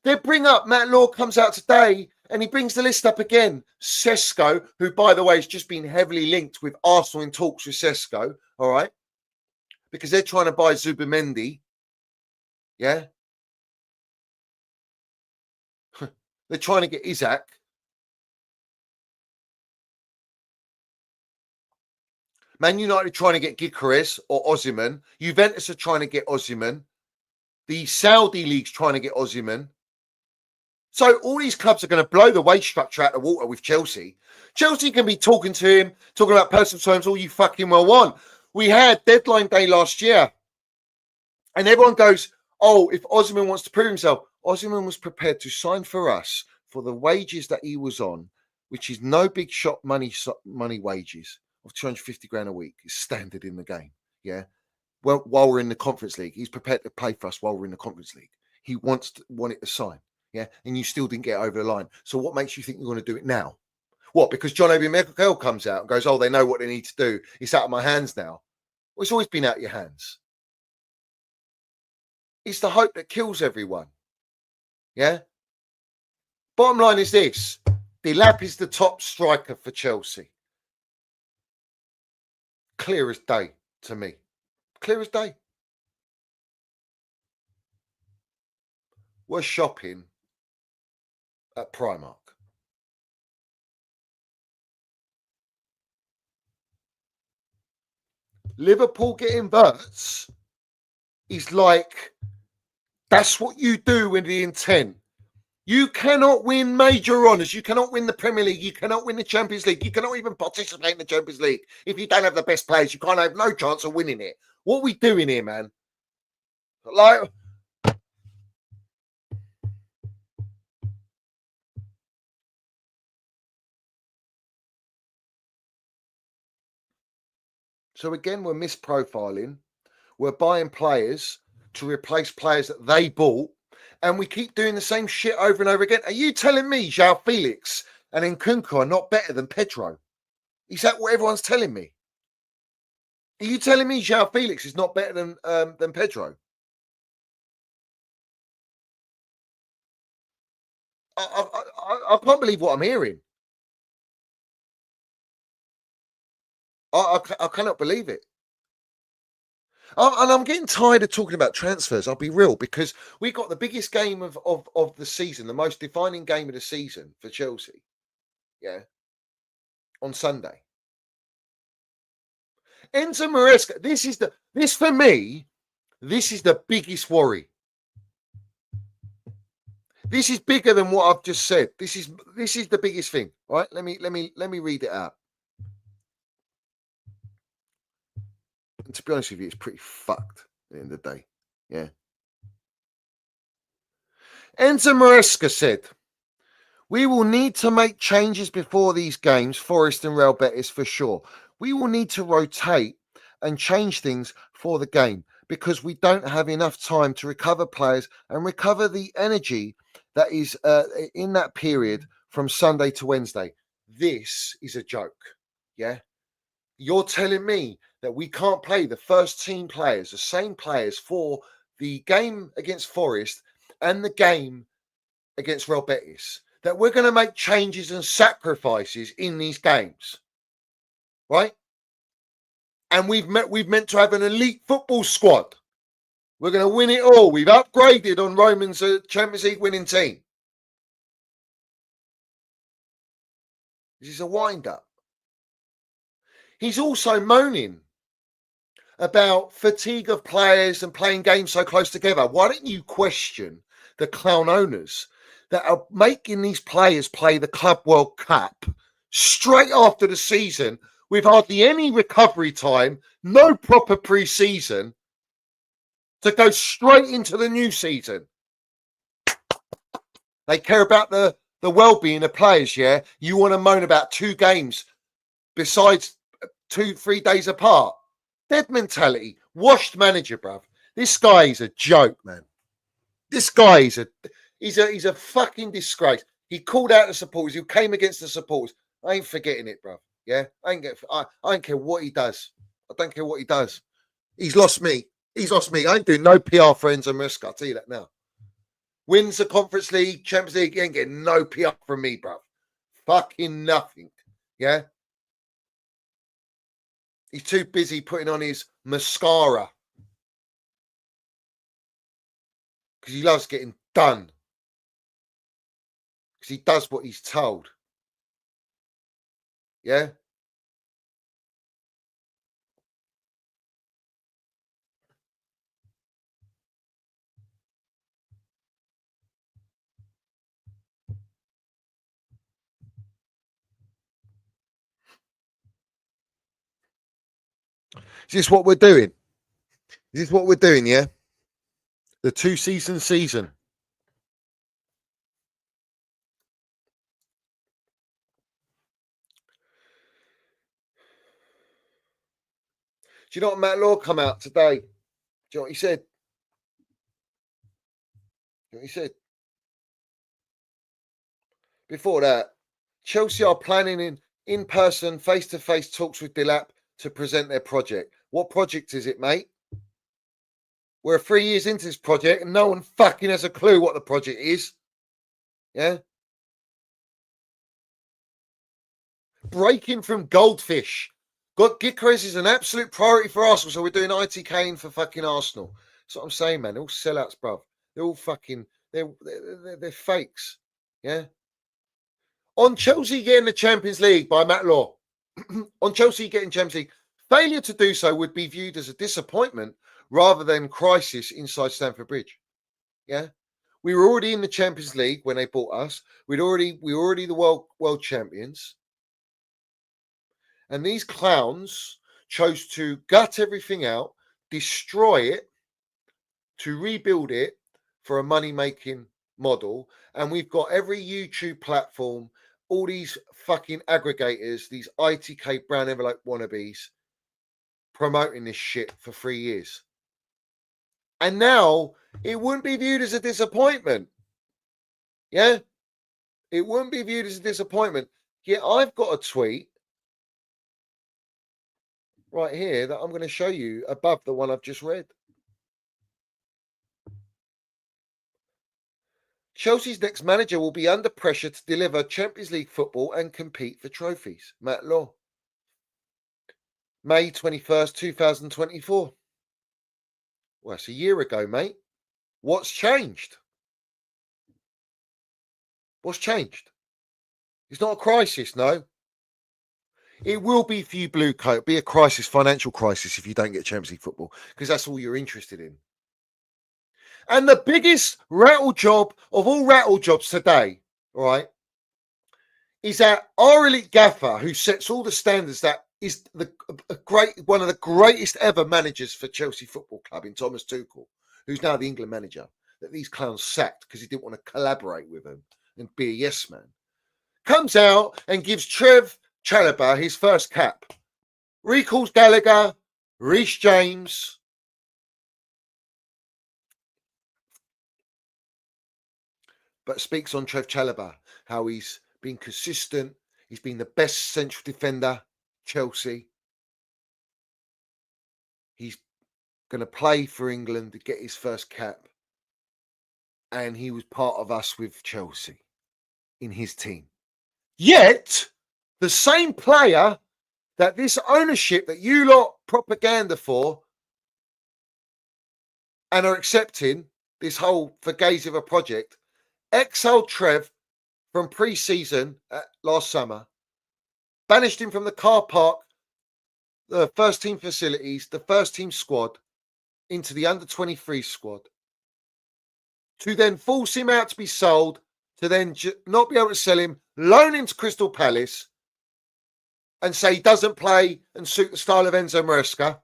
they bring up, Matt Law comes out today and he brings the list up again. Sesko, who by the way has just been heavily linked with Arsenal in talks with Sesko, all right? Because they're trying to buy Zubimendi. Yeah? They're trying to get Isaac. Man United are trying to get Gyökeres or Osimhen. Juventus are trying to get Osimhen. The Saudi League's trying to get Osimhen. So all these clubs are going to blow the wage structure out of the water with Chelsea. Chelsea can be talking to him, talking about personal terms all you fucking well want. We had deadline day last year. And everyone goes, oh, if Osimhen wants to prove himself, Osimhen was prepared to sign for us for the wages that he was on, which is no big shot money wages of 250 grand a week. Is standard in the game. Yeah. Well, while we're in the Conference League, he's prepared to play for us while we're in the Conference League. He wanted to sign. Yeah. And you still didn't get over the line. So what makes you think you're going to do it now? What? Because John Obi Mikel comes out and goes, oh, they know what they need to do. It's out of my hands now. Well, it's always been out of your hands. It's the hope that kills everyone. Yeah? Bottom line is this. Delap is the top striker for Chelsea. Clear as day to me. Clear as day. We're shopping at Primark. Liverpool getting Wertz is like, that's what you do with the intent. You cannot win major honours. You cannot win the Premier League. You cannot win the Champions League. You cannot even participate in the Champions League. If you don't have the best players, you can't have no chance of winning it. What are we doing here, man? Like, so again, we're misprofiling. We're buying players to replace players that they bought. And we keep doing the same shit over and over again. Are you telling me João Felix and Nkunku are not better than Pedro? Is that what everyone's telling me? Are you telling me João Felix is not better than Pedro? I can't believe what I'm hearing. I cannot believe it. And I'm getting tired of talking about transfers. I'll be real, because we got the biggest game of the season, the most defining game of the season for Chelsea. Yeah, on Sunday. Enzo Maresca. This for me. This is the biggest worry. This is bigger than what I've just said. This is the biggest thing. All right, let me read it out. And to be honest with you, it's pretty fucked at the end of the day. Yeah. Enzo Maresca said, "We will need to make changes before these games, Forest and Real Betis for sure. We will need to rotate and change things for the game because we don't have enough time to recover players and recover the energy that is in that period from Sunday to Wednesday." This is a joke. Yeah. You're telling me that we can't play the first team players, the same players for the game against Forest and the game against Real Betis, that we're going to make changes and sacrifices in these games, right? And we've meant to have an elite football squad. We're going to win it all. We've upgraded on Roman's Champions League winning team. This is a wind-up. He's also moaning about fatigue of players and playing games so close together. Why don't you question the clown owners that are making these players play the Club World Cup straight after the season with hardly any recovery time, no proper pre-season, to go straight into the new season? They care about the well-being of players, yeah? You want to moan about 2 games besides 2-3 days apart? Dead mentality. Washed manager, bruv. This guy is a joke, man. This guy is he's a fucking disgrace. He called out the supporters. He came against the supporters. I ain't forgetting it, bruv. Yeah? I don't care what he does. I don't care what he does. He's lost me. He's lost me. I ain't doing no PR for Enzo Maresca. I'll tell you that now. Wins the Conference League, Champions League, he ain't getting no PR from me, bruv. Fucking nothing. Yeah? He's too busy putting on his mascara because he loves getting done. Because he does what he's told. Yeah? Is this what we're doing? Is this what we're doing, yeah? The 2-season season. Do you know what Matt Law come out today? Do you know what he said? Do you know what he said? Before that, Chelsea are planning in-person, face-to-face talks with Delap to present their project. What project is it, mate? We're 3 years into this project and no one fucking has a clue what the project is. Yeah? Breaking from Goldfish. Gyökeres is an absolute priority for Arsenal, so we're doing ITK for fucking Arsenal. That's what I'm saying, man. They're all sellouts, bruv. They're all fucking, they're fakes. Yeah? On Chelsea getting the Champions League by Matt Law. On Chelsea getting Champions League, failure to do so would be viewed as a disappointment rather than crisis inside Stamford Bridge. Yeah? We were already in the Champions League when they bought us. We were already the world champions. And these clowns chose to gut everything out, destroy it, to rebuild it for a money-making model. And we've got every YouTube platform, all these fucking aggregators, these ITK brown envelope wannabes, promoting this shit for 3 years. And now it wouldn't be viewed as a disappointment. Yeah? It wouldn't be viewed as a disappointment. Yet I've got a tweet right here that I'm going to show you above the one I've just read. Chelsea's next manager will be under pressure to deliver Champions League football and compete for trophies. Matt Law. May 21st, 2024. Well, it's a year ago, mate. What's changed? What's changed? It's not a crisis, no. It will be for you, Blue Coat. It'll be a crisis, financial crisis, if you don't get Champions League football, because that's all you're interested in. And the biggest rattle job of all rattle jobs today, right, is that our elite gaffer, who sets all the standards, that is one of the greatest ever managers for Chelsea Football Club in Thomas Tuchel, who's now the England manager, that these clowns sacked because he didn't want to collaborate with them and be a yes man, comes out and gives Trevor Chalobah his first cap, recalls Gallagher, Reece James, but speaks on Trevor Chalobah, how he's been consistent, he's been the best central defender, Chelsea. He's going to play for England to get his first cap, and he was part of us with Chelsea in his team. Yet, the same player that this ownership that you lot propaganda for and are accepting this whole fugazi of a project, exiled Trev from pre-season last summer, banished him from the car park, the first team facilities, the first team squad, into the under-23 squad, to then force him out to be sold, to then not be able to sell him, loan him to Crystal Palace, and say he doesn't play and suit the style of Enzo Maresca,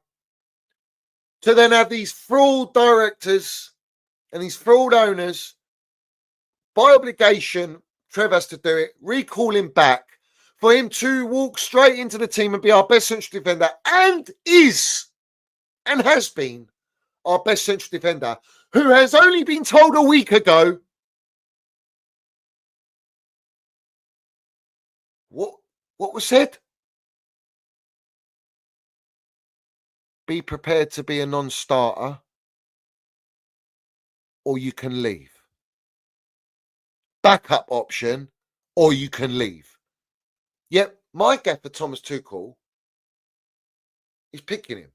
to then have these fraud directors and these fraud owners, by obligation, Trev has to do it, recall him back, for him to walk straight into the team and be our best central defender, and is, and has been, our best central defender, who has only been told a week ago what was said? Be prepared to be a non-starter, or you can leave. Backup option, or you can leave. Yet my gaffer Thomas Tuchel is picking him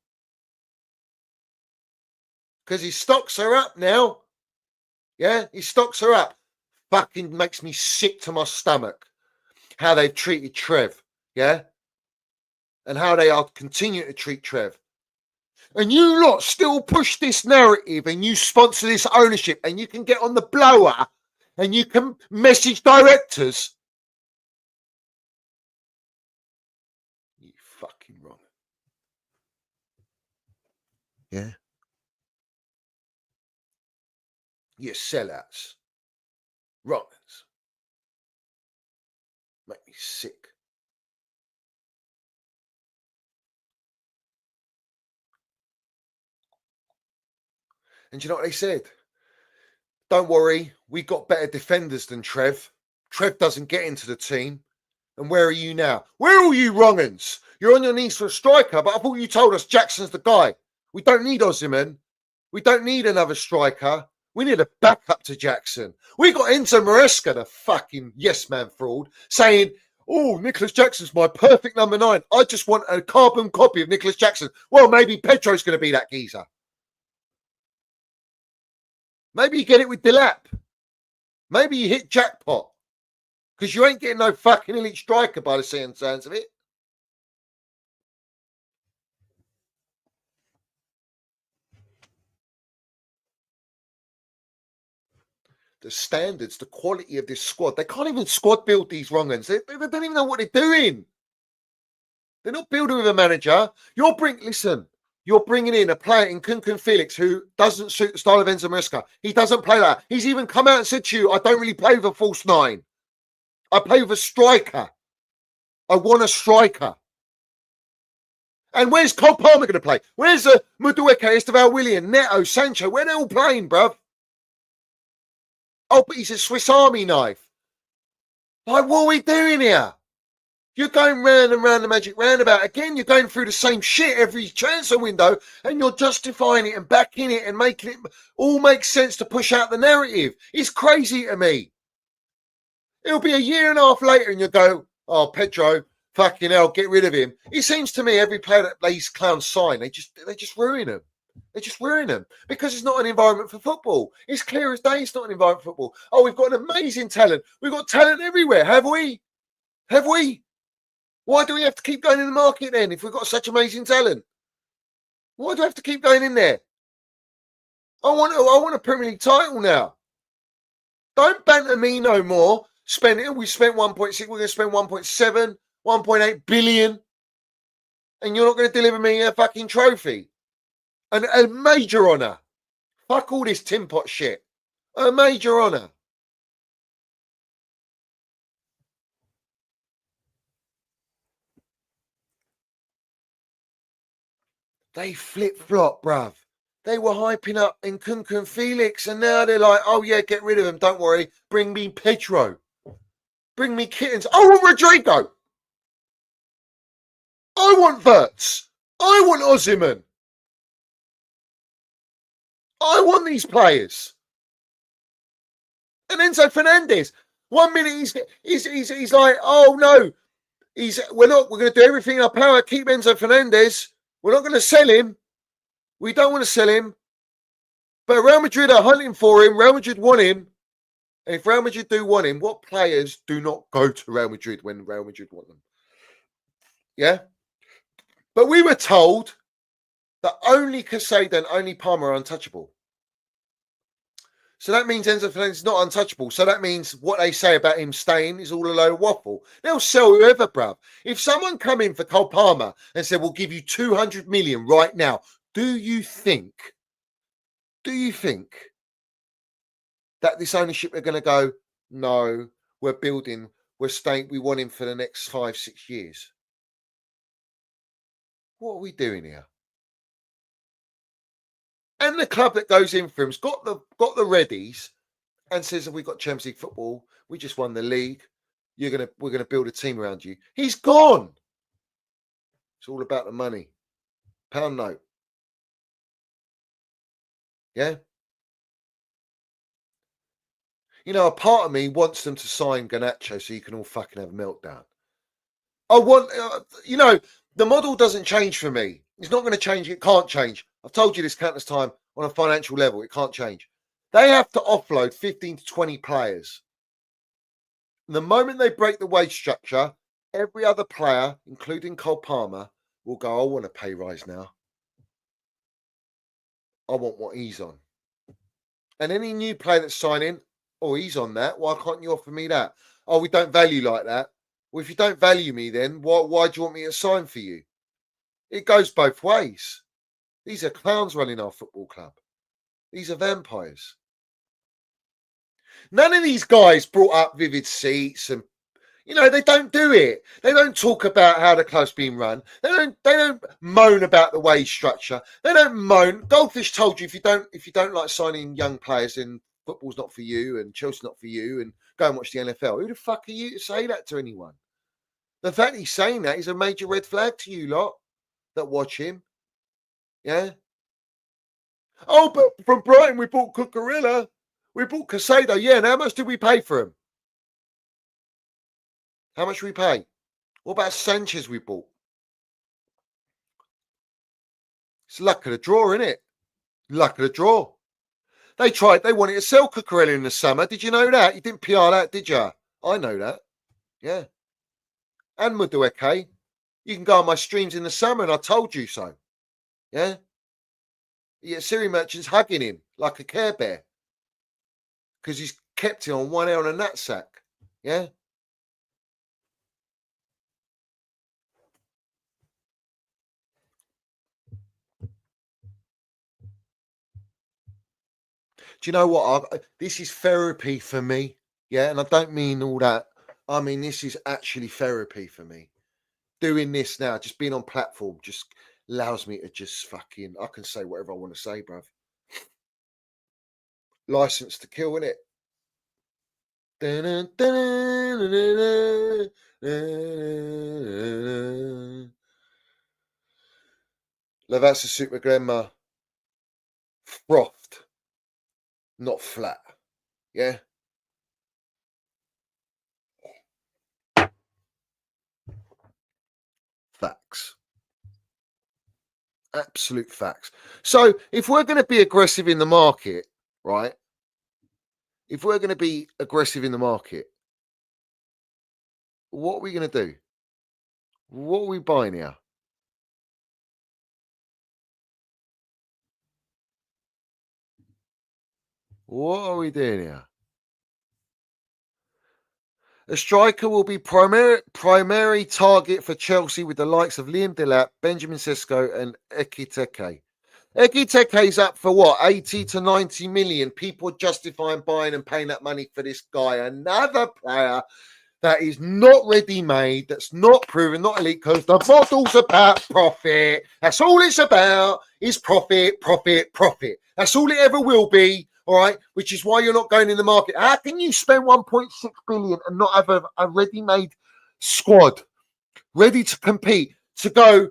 because his stocks are up now. Yeah, his stocks are up. Fucking makes me sick to my stomach how they've treated Trev. Yeah, and how they are continuing to treat Trev. And you lot still push this narrative, and you sponsor this ownership, and you can get on the blower, and you can message directors. You fucking wrong. Yeah. You sellouts. Wrongers. Make me sick. And you know what they said? Don't worry, we got better defenders than Trev. Trev doesn't get into the team. And where are you now? Where are all you wrong-uns? You're on your knees for a striker, but I thought you told us Jackson's the guy. We don't need Osimhen. We don't need another striker. We need a backup to Jackson. We got Enzo Maresca, the fucking yes-man fraud, saying, oh, Nicholas Jackson's my perfect number 9. I just want a carbon copy of Nicholas Jackson. Well, maybe Pedro's going to be that geezer. Maybe you get it with Delap. Maybe you hit jackpot. Because you ain't getting no fucking elite striker by the sounds of it. The standards, the quality of this squad. They can't even squad build these wrong-uns. They don't even know what they're doing. They're not building with a manager. You're bringing in a player in Kunkun Felix who doesn't suit the style of Enzo Maresca. He doesn't play that. He's even come out and said to you, I don't really play with a false 9. I play with a striker. I want a striker. And where's Cole Palmer going to play? Where's Madueke, Esteval William, Neto, Sancho? Where are they all playing, bruv? Oh, but he's a Swiss Army knife. Like, what are we doing here? You're going round and round the magic roundabout. Again, you're going through the same shit every transfer window, and you're justifying it and backing it and making it all make sense to push out the narrative. It's crazy to me. It'll be a year and a half later, and you'll go, oh, Pedro, fucking hell, get rid of him. It seems to me every player that these clowns sign, they just ruin them. They just ruin them because it's not an environment for football. It's clear as day it's not an environment for football. Oh, we've got an amazing talent. We've got talent everywhere. Have we? Have we? Why do we have to keep going in the market then if we've got such amazing talent? Why do I have to keep going in there? I want a Premier League title now. Don't banter me no more. We spent 1.6, we're going to spend 1.7, 1.8 billion. And you're not going to deliver me a fucking trophy. A major honour. Fuck all this tin pot shit. A major honour. They flip-flop, bruv. They were hyping up Nkunku and Felix, and now they're like, oh yeah, get rid of him. Don't worry. Bring me Pedro. Bring me Kittens. I want Rodrigo. I want Wertz. I want Osimhen. I want these players. And Enzo Fernandez. 1 minute he's like, oh no, we're going to do everything in our power. Keep Enzo Fernandez. We're not going to sell him. We don't want to sell him. But Real Madrid are hunting for him. Real Madrid want him. And if Real Madrid do want him, what players do not go to Real Madrid when Real Madrid want them? Yeah? But we were told that only Casado and only Palmer are untouchable. So that means Enzo Fernandez is not untouchable. So that means what they say about him staying is all a load of waffle. They'll sell whoever, bruv. If someone come in for Cole Palmer and said, we'll give you 200 million right now, do you think that this ownership are going to go, no, we're building, we're staying, we want him for the next 5-6 years? What are we doing here? And the club that goes in for him's got the readies and says, "We've got Champions League football. We just won the league. We're gonna build a team around you." He's gone. It's all about the money. Pound note. Yeah. You know, a part of me wants them to sign Garnacho so you can all fucking have a meltdown. I want, the model doesn't change for me. It's not going to change. It can't change. I've told you this countless time on a financial level. It can't change. They have to offload 15 to 20 players. The moment they break the wage structure, every other player, including Cole Palmer, will go, I want a pay rise now. I want what he's on. And any new player that's signing, oh, he's on that. Why can't you offer me that? Oh, we don't value like that. Well, if you don't value me, then why do you want me to sign for you? It goes both ways. These are clowns running our football club. These are vampires. None of these guys brought up vivid seats and, they don't do it. They don't talk about how the club's being run. They don't moan about the wage structure. They don't moan. Goldfish told you if you don't like signing young players, then football's not for you and Chelsea's not for you, and go and watch the NFL. Who the fuck are you to say that to anyone? The fact that he's saying that is a major red flag to you lot that watch him. Yeah. Oh, but from Brighton we bought Cucurella. We bought Casado. Yeah, and how much did we pay for him? How much did we pay? What about Sanchez we bought? It's luck of the draw, isn't it? Luck of the draw. They wanted to sell Cucurella in the summer. Did you know that? You didn't PR that, did you? I know that. Yeah. And Madueke. You can go on my streams in the summer and I told you so. Yeah. Yeah, Siri Merchant's hugging him like a Care Bear. Because he's kept him on one ear on a nutsack. Yeah. Do you know what? This is therapy for me. Yeah. And I don't mean all that. I mean, this is actually therapy for me. Doing this now, just being on platform, just allows me to just fucking, I can say whatever I want to say, bruv. License to kill, innit? That's a super grandma. Frothed, not flat. Yeah. Facts. Absolute facts. So if we're going to be aggressive in the market, right? If we're going to be aggressive in the market, what are we going to do? What are we buying here? What are we doing here? A striker will be primary target for Chelsea with the likes of Liam Delap, Benjamin Sesko and Ekitike. Ekiteke's up for what? 80 to 90 million. People are justifying buying and paying that money for this guy. Another player that is not ready-made, that's not proven, not elite, because the model's about profit. That's all it's about is profit, profit, profit. That's all it ever will be. All right, which is why you're not going in the market. How can you spend 1.6 billion and not have a ready-made squad ready to compete? To go,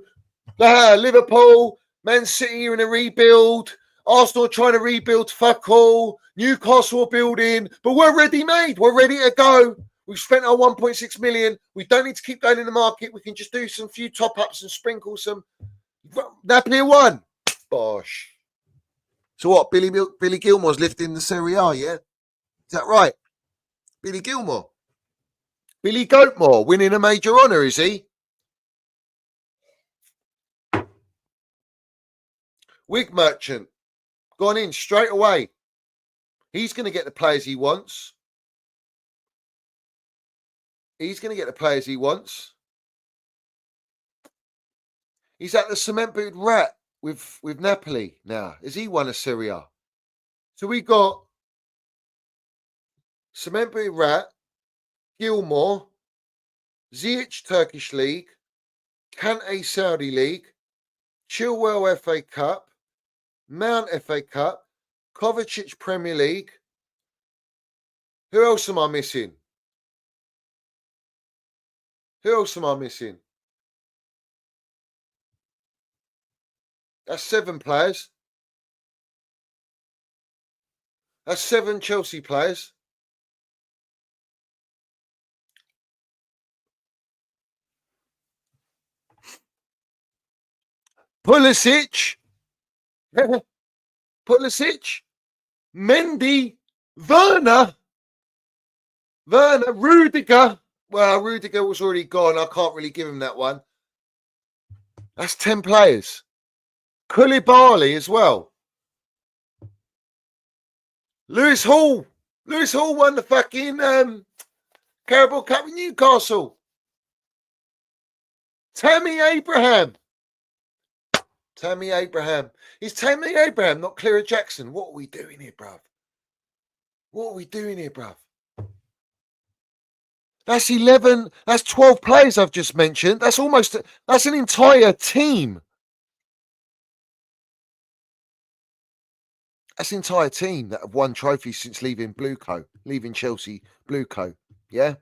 Liverpool, Man City are in a rebuild, Arsenal are trying to rebuild, fuck all, Newcastle are building, but we're ready-made. We're ready to go. We've spent our 1.6 million. We don't need to keep going in the market. We can just do some few top-ups and sprinkle some. Napoli won. Bosh. So what? Billy Gilmore's lifting the Serie A, yeah? Is that right? Billy Gilmore. Billy Goatmore winning a major honour, is he? Wig Merchant. Gone in straight away. He's going to get the players he wants. He's going to get the players he wants. He's at the cement booted rat with Napoli now. Has he won a Serie A? So we got cement booted rat, Gilmore, Ziyech Turkish League, Kante Saudi League, Chilwell FA Cup, Mount FA Cup, Kovacic Premier League. Who else am I missing? Who else am I missing? That's 7 players. That's 7 Chelsea players. Pulisic. Pulisic. Mendy. Werner, Rudiger. Well, Rudiger was already gone. I can't really give him that one. That's 10 players. Koulibaly as well. Lewis Hall. Lewis Hall won the fucking Carabao Cup with Newcastle. Tammy Abraham. Tammy Abraham. Is Tammy Abraham not Clara Jackson? What are we doing here, bruv? What are we doing here, bruv? That's 11. That's 12 players I've just mentioned. That's that's an entire team. That's an entire team that have won trophies since leaving Chelsea Bluecoat. Yeah.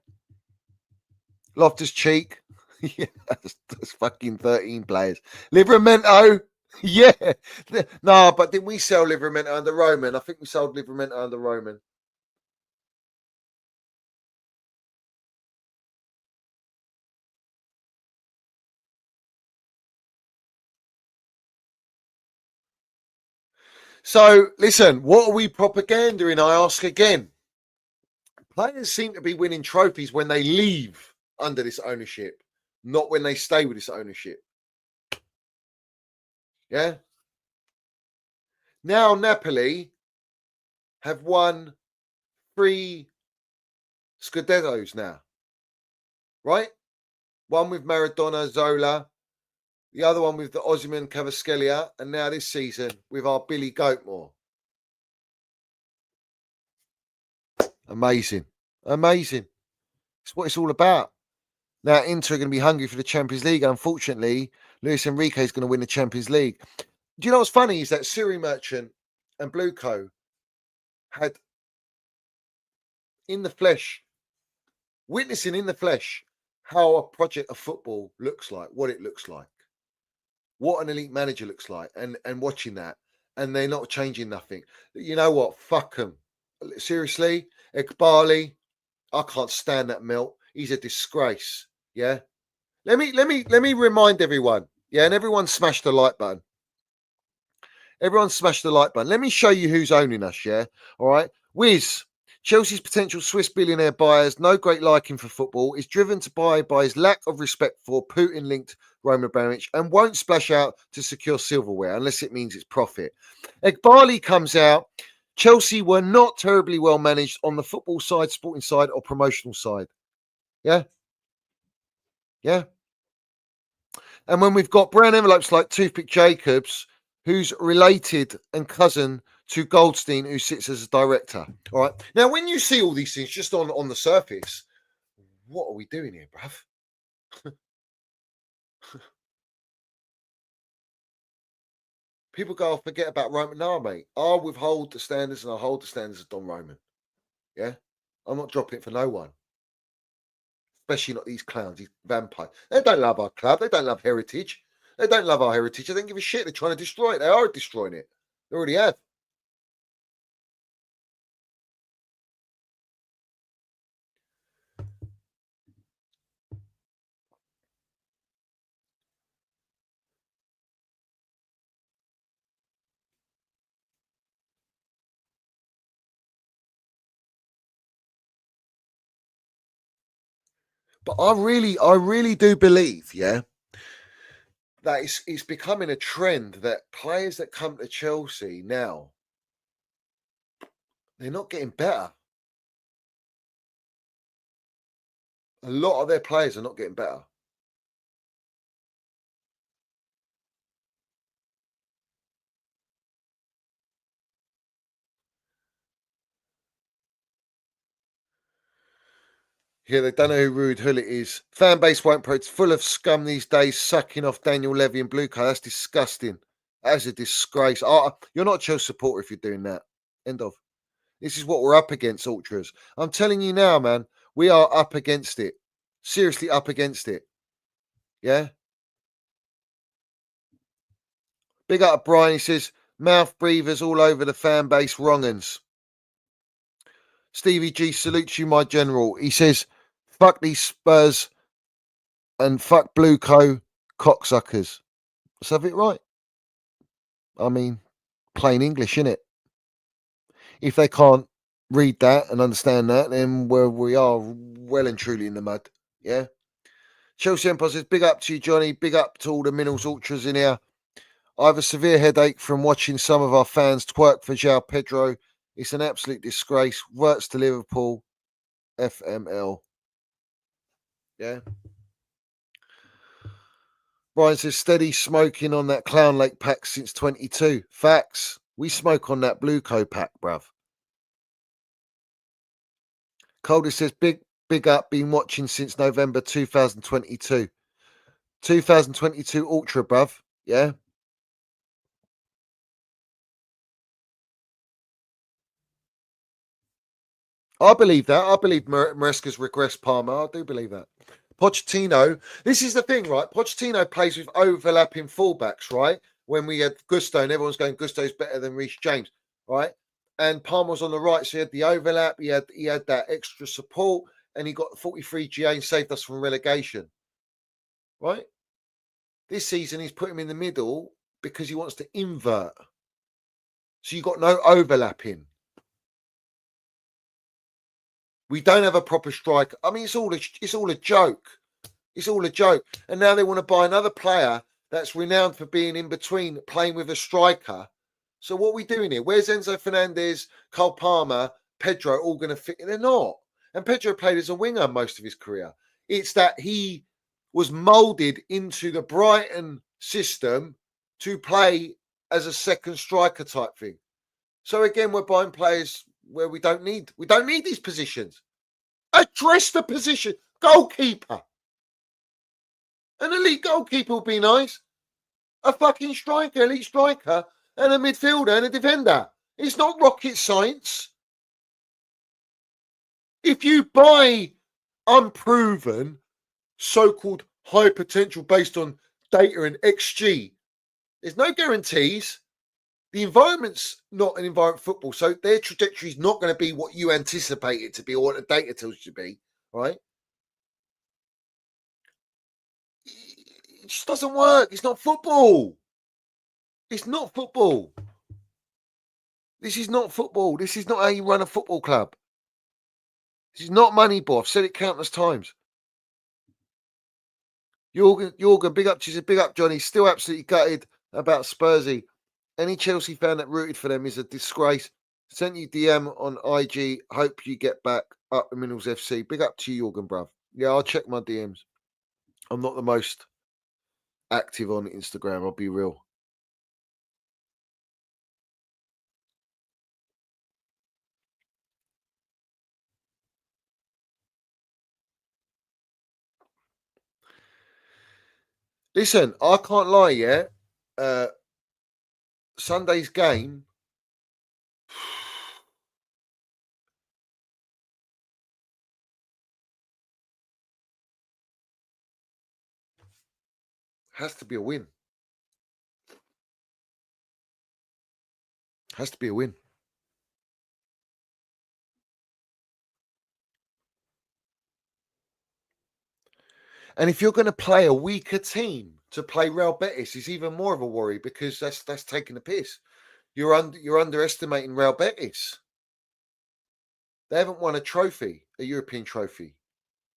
Loftus-Cheek. Yeah, that's fucking 13 players. Livramento. Yeah. No, but didn't we sell Livramento under Roman? I think we sold Livramento under Roman. So, listen, what are we propaganding? I ask again. Players seem to be winning trophies when they leave under this ownership, not when they stay with this ownership. Yeah? Now, Napoli have won 3 Scudettos now. Right? One with Maradona, Zola. The other one with the Osimhen, Kvaratskhelia, and now this season with our Billy Goatmore. Amazing. Amazing. It's what it's all about. Now, Inter are going to be hungry for the Champions League. Unfortunately, Luis Enrique is going to win the Champions League. Do you know what's funny is that Siri Merchant and Blueco had in the flesh, witnessing in the flesh how a project of football looks like, what it looks like. What an elite manager looks like, and watching that, and they're not changing nothing. You know what? Fuck them. Seriously, Ekbali, I can't stand that melt. He's a disgrace. Yeah. Let me remind everyone. Yeah, and everyone smash the like button. Everyone smash the like button. Let me show you who's owning us, yeah? All right. Wiz, Chelsea's potential Swiss billionaire buyers, no great liking for football, is driven to buy by his lack of respect for Putin-linked Roman Abramovich and won't splash out to secure silverware unless it means it's profit. Egbali comes out. Chelsea were not terribly well managed on the football side, sporting side, or promotional side. Yeah? Yeah? And when we've got brown envelopes like Toothpick Jacobs, who's related and cousin to Goldstein, who sits as a director. All right. Now, when you see all these things just on the surface, what are we doing here, bruv? People go, forget about Roman. No, mate. I'll withhold the standards and I'll hold the standards of Don Roman. Yeah? I'm not dropping it for no one. Especially not these clowns, these vampires. They don't love our club. They don't love heritage. They don't love our heritage. They don't give a shit. They're trying to destroy it. They are destroying it. They already have. But I really do believe, yeah, that it's becoming a trend that players that come to Chelsea now, they're not getting better. A lot of their players are not getting better. Yeah, they don't know who Rude Hullet is. Fan base won't pro. It's full of scum these days, sucking off Daniel Levy and Blue Card. That's disgusting. That's a disgrace. You're not a Chelsea supporter if you're doing that. End of. This is what we're up against, Ultras. I'm telling you now, man, we are up against it. Seriously up against it. Yeah? Big up Brian. He says, mouth breathers all over the fan base, wrong-uns. Stevie G salutes you, my general. He says, fuck these Spurs and fuck Blue Co cocksuckers. Let's have it right. I mean, plain English, innit? If they can't read that and understand that, then we are well and truly in the mud. Yeah? Chelsea Empire says, big up to you, Johnny. Big up to all the Minerals Ultras in here. I have a severe headache from watching some of our fans twerk for João Pedro. It's an absolute disgrace. Wertz to Liverpool. FML. Yeah. Brian says, steady smoking on that Clown Lake pack since 22. Facts. We smoke on that Blue Co pack, bruv. Calder says, big up, been watching since November 2022. 2022 Ultra, bruv. Yeah. I believe that. I believe Maresca's regressed Palmer. I do believe that. Pochettino, this is the thing, right? Pochettino plays with overlapping fullbacks, right? When we had Gusto and everyone's going, Gusto's better than Reece James, right? And Palmer was on the right, so he had the overlap, he had that extra support, and he got 43 GA and saved us from relegation, right? This season, he's put him in the middle because he wants to invert. So you've got no overlapping. We don't have a proper striker. I mean, it's all a joke. It's all a joke. And now they want to buy another player that's renowned for being in between, playing with a striker. So what are we doing here? Where's Enzo Fernandez, Cole Palmer, Pedro all going to fit? They're not. And Pedro played as a winger most of his career. It's that he was moulded into the Brighton system to play as a second striker type thing. So again, we're buying players where we don't need these positions. Address the position. Goalkeeper. An elite goalkeeper would be nice. A fucking striker, elite striker, and a midfielder and a defender. It's not rocket science. If you buy unproven, so-called high potential based on data and XG, there's no guarantees. The environment's not an environment football, so their trajectory is not going to be what you anticipate it to be or what the data tells you to be, right? It just doesn't work. It's not football. It's not football. This is not football. This is not how you run a football club. This is not Moneyball. I've said it countless times. Jorgen, big up, she's a big up, Johnny. Still absolutely gutted about Spursy. Any Chelsea fan that rooted for them is a disgrace. Sent you DM on IG. Hope you get back up the Minerals FC. Big up to you, Jorgen, bruv. Yeah, I'll check my DMs. I'm not the most active on Instagram, I'll be real. Listen, I can't lie, yeah. Sunday's game has to be a win. Has to be a win. And if you're going to play a weaker team to play Real Betis, is even more of a worry because that's taking the piss. You're underestimating Real Betis. They haven't won a trophy, a European trophy.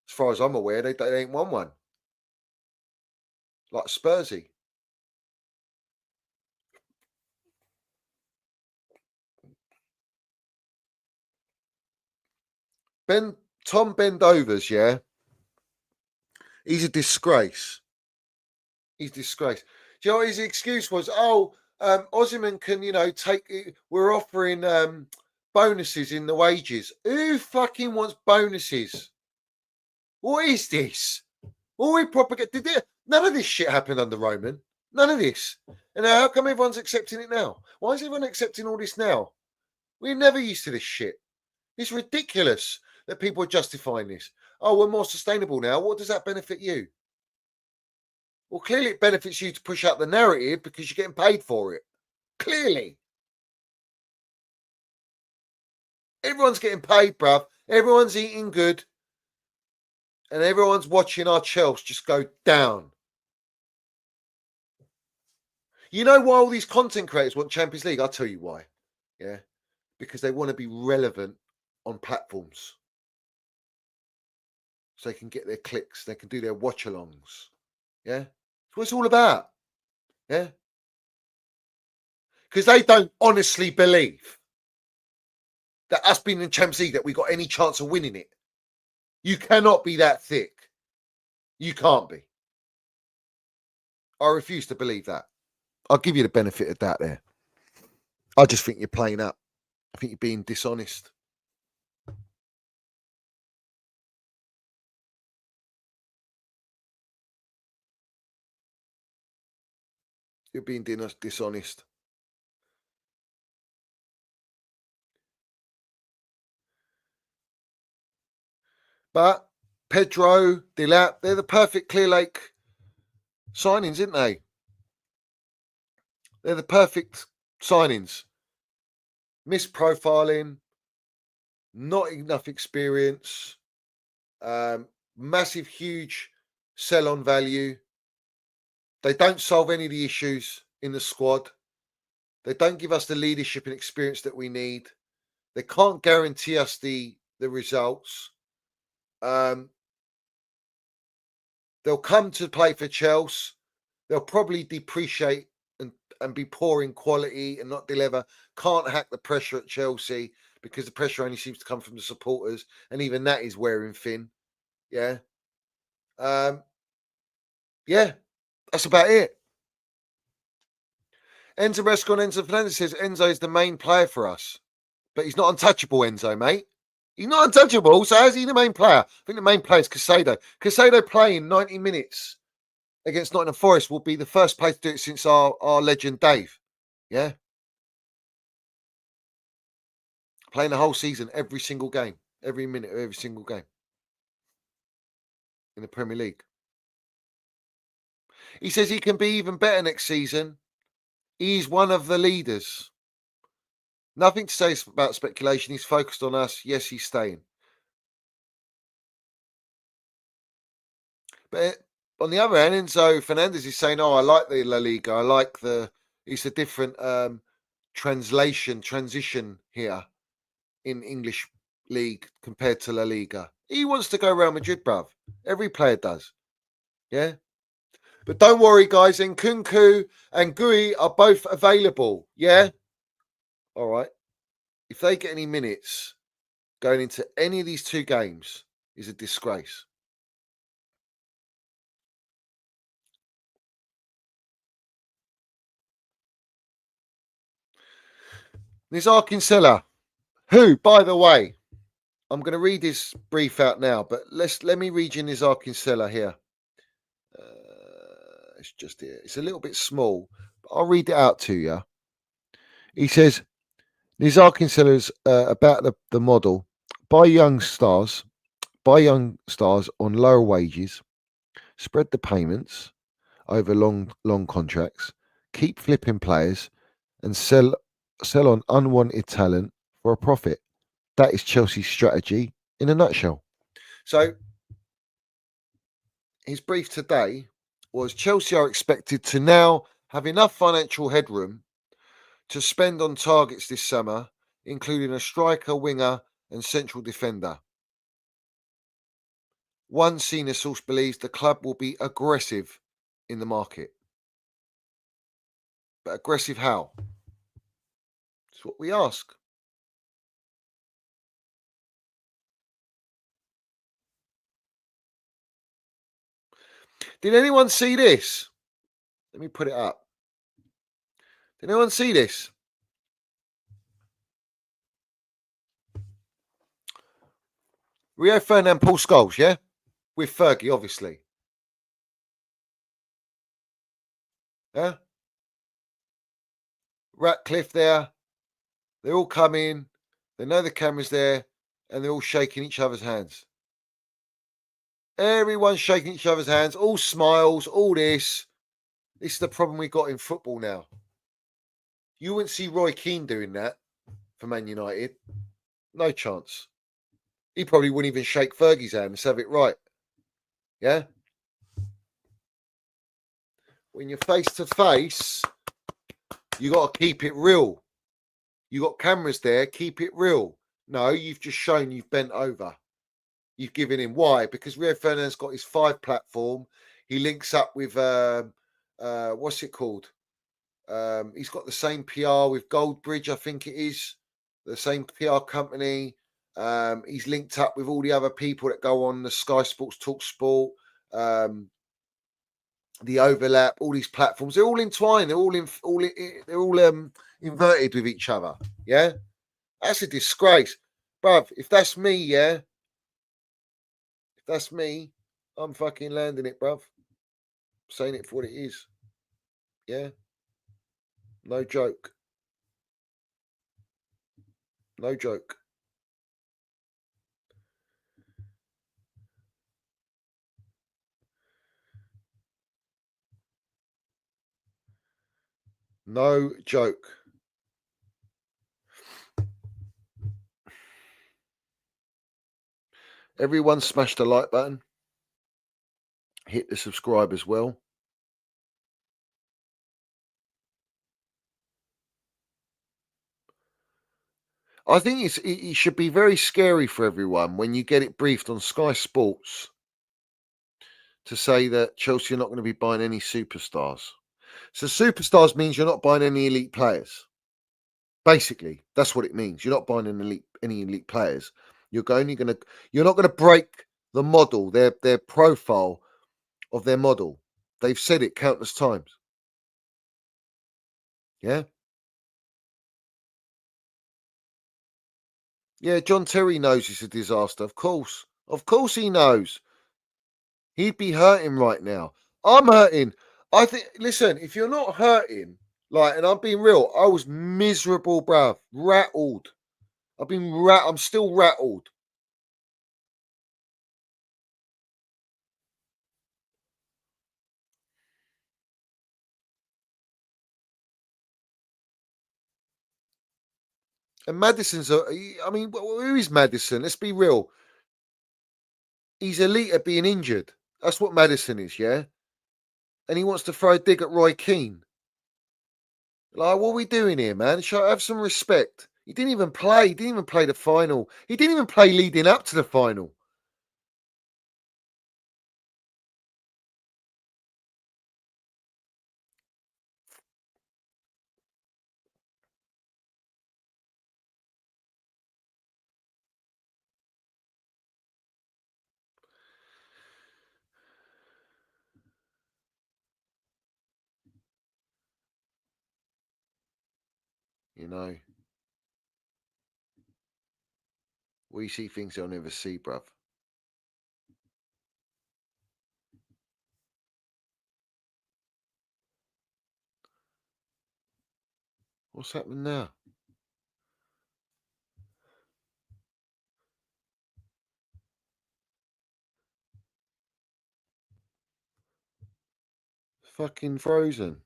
As far as I'm aware, they ain't won one. Like Spursy. Tom Bendovers, yeah. He's a disgrace. He's a disgrace. Do you know what his excuse was? Osimhen can, we're offering bonuses in the wages. Who fucking wants bonuses? What is this? All we propagate. None of this shit happened under Roman. None of this. And how come everyone's accepting it now? Why is everyone accepting all this now? We're never used to this shit. It's ridiculous that people are justifying this. Oh, we're more sustainable now. What does that benefit you? Well, clearly it benefits you to push out the narrative because you're getting paid for it. Clearly. Everyone's getting paid, bruv. Everyone's eating good. And everyone's watching our Chelsea just go down. You know why all these content creators want Champions League? I'll tell you why. Yeah. Because they want to be relevant on platforms. So they can get their clicks. They can do their watch-alongs. Yeah. That's what it's all about. Yeah. Because they don't honestly believe that us being in Champions League, that we got any chance of winning it. You cannot be that thick. You can't be. I refuse to believe that. I'll give you the benefit of that there. I just think you're playing up. I think you're being dishonest. You're being dishonest. But Pedro, Delap, they're the perfect Clear Lake signings, aren't they? They're the perfect signings. Misprofiling, not enough experience, massive, huge sell-on value. They don't solve any of the issues in the squad. They don't give us the leadership and experience that we need. They can't guarantee us the results. They'll come to play for Chelsea. They'll probably depreciate and be poor in quality and not deliver. Can't hack the pressure at Chelsea because the pressure only seems to come from the supporters, and even that is wearing thin. Yeah. Yeah, that's about it. Enzo Resco and Enzo Fernandez says Enzo is the main player for us, but he's not untouchable, Enzo, mate. He's not untouchable, so how's he the main player? I think the main player is Caicedo. Caicedo playing 90 minutes against Nottingham Forest will be the first player to do it since our legend Dave. Yeah? Playing the whole season, every single game, every minute of every single game in the Premier League. He says he can be even better next season. He's one of the leaders. Nothing to say about speculation. He's focused on us. Yes, he's staying. But on the other hand, Enzo Fernandez is saying, I like the La Liga. I like it's a different transition here in English league compared to La Liga. He wants to go Real Madrid, bruv. Every player does. Yeah. But don't worry, guys. Nkunku and Gui are both available. Yeah. All right. If they get any minutes going into any of these two games, is a disgrace. Nizar Kinsella, who, by the way, I'm going to read his brief out now, but let me read you Nizar Kinsella here. It's just here. It's a little bit small, but I'll read it out to you. He says, Nizar Kinsella's about the model. Buy young stars on lower wages, spread the payments over long contracts, keep flipping players, and sell on unwanted talent for a profit. That is Chelsea's strategy in a nutshell. So his brief today was Chelsea are expected to now have enough financial headroom to spend on targets this summer, including a striker, winger, and central defender. One senior source believes the club will be aggressive in the market. But aggressive how? That's what we ask. Did anyone see this? Let me put it up. Did anyone see this? Rio Ferdinand, Paul Scholes, yeah? With Fergie, obviously. Yeah? Ratcliffe there. They're all coming. They know the camera's there. And they're all shaking each other's hands. Everyone's shaking each other's hands. All smiles, all this. This is the problem we got in football now. You wouldn't see Roy Keane doing that for Man United. No chance. He probably wouldn't even shake Fergie's hand and have it right. Yeah? When you're face to face, you got to keep it real. You got cameras there, keep it real. No, you've just shown you've bent over. You've given him. Why? Because Rio Ferdinand's got his 5 platform. He links up with, what's it called? He's got the same PR with Goldbridge, I think it is. The same PR company. He's linked up with all the other people that go on the Sky Sports Talk Sport, the Overlap, all these platforms. They're all entwined. They're all inverted with each other. Yeah, that's a disgrace, bruv. If that's me, yeah. If that's me, I'm fucking landing it, bruv. Saying it for what it is. Yeah. No joke. No joke. No joke. Everyone smash the like button. Hit the subscribe as well. I think it should be very scary for everyone when you get it briefed on Sky Sports to say that Chelsea are not going to be buying any superstars. So superstars means you're not buying any elite players. Basically, that's what it means. You're not buying any elite players. You're not going to break the model, their profile of their model. They've said it countless times. Yeah. Yeah, John Terry knows it's a disaster. Of course he knows. He'd be hurting right now. I'm hurting. I think, listen, if you're not hurting, and I'm being real, I was miserable, bruv. Rattled. I'm still rattled. And Maddison's, who is Maddison? Let's be real. He's elite at being injured. That's what Maddison is, yeah? And he wants to throw a dig at Roy Keane. Like, what are we doing here, man? Have some respect. He didn't even play. He didn't even play the final. He didn't even play leading up to the final. You know, we see things they'll never see, bruv. What's happening now? Fucking frozen.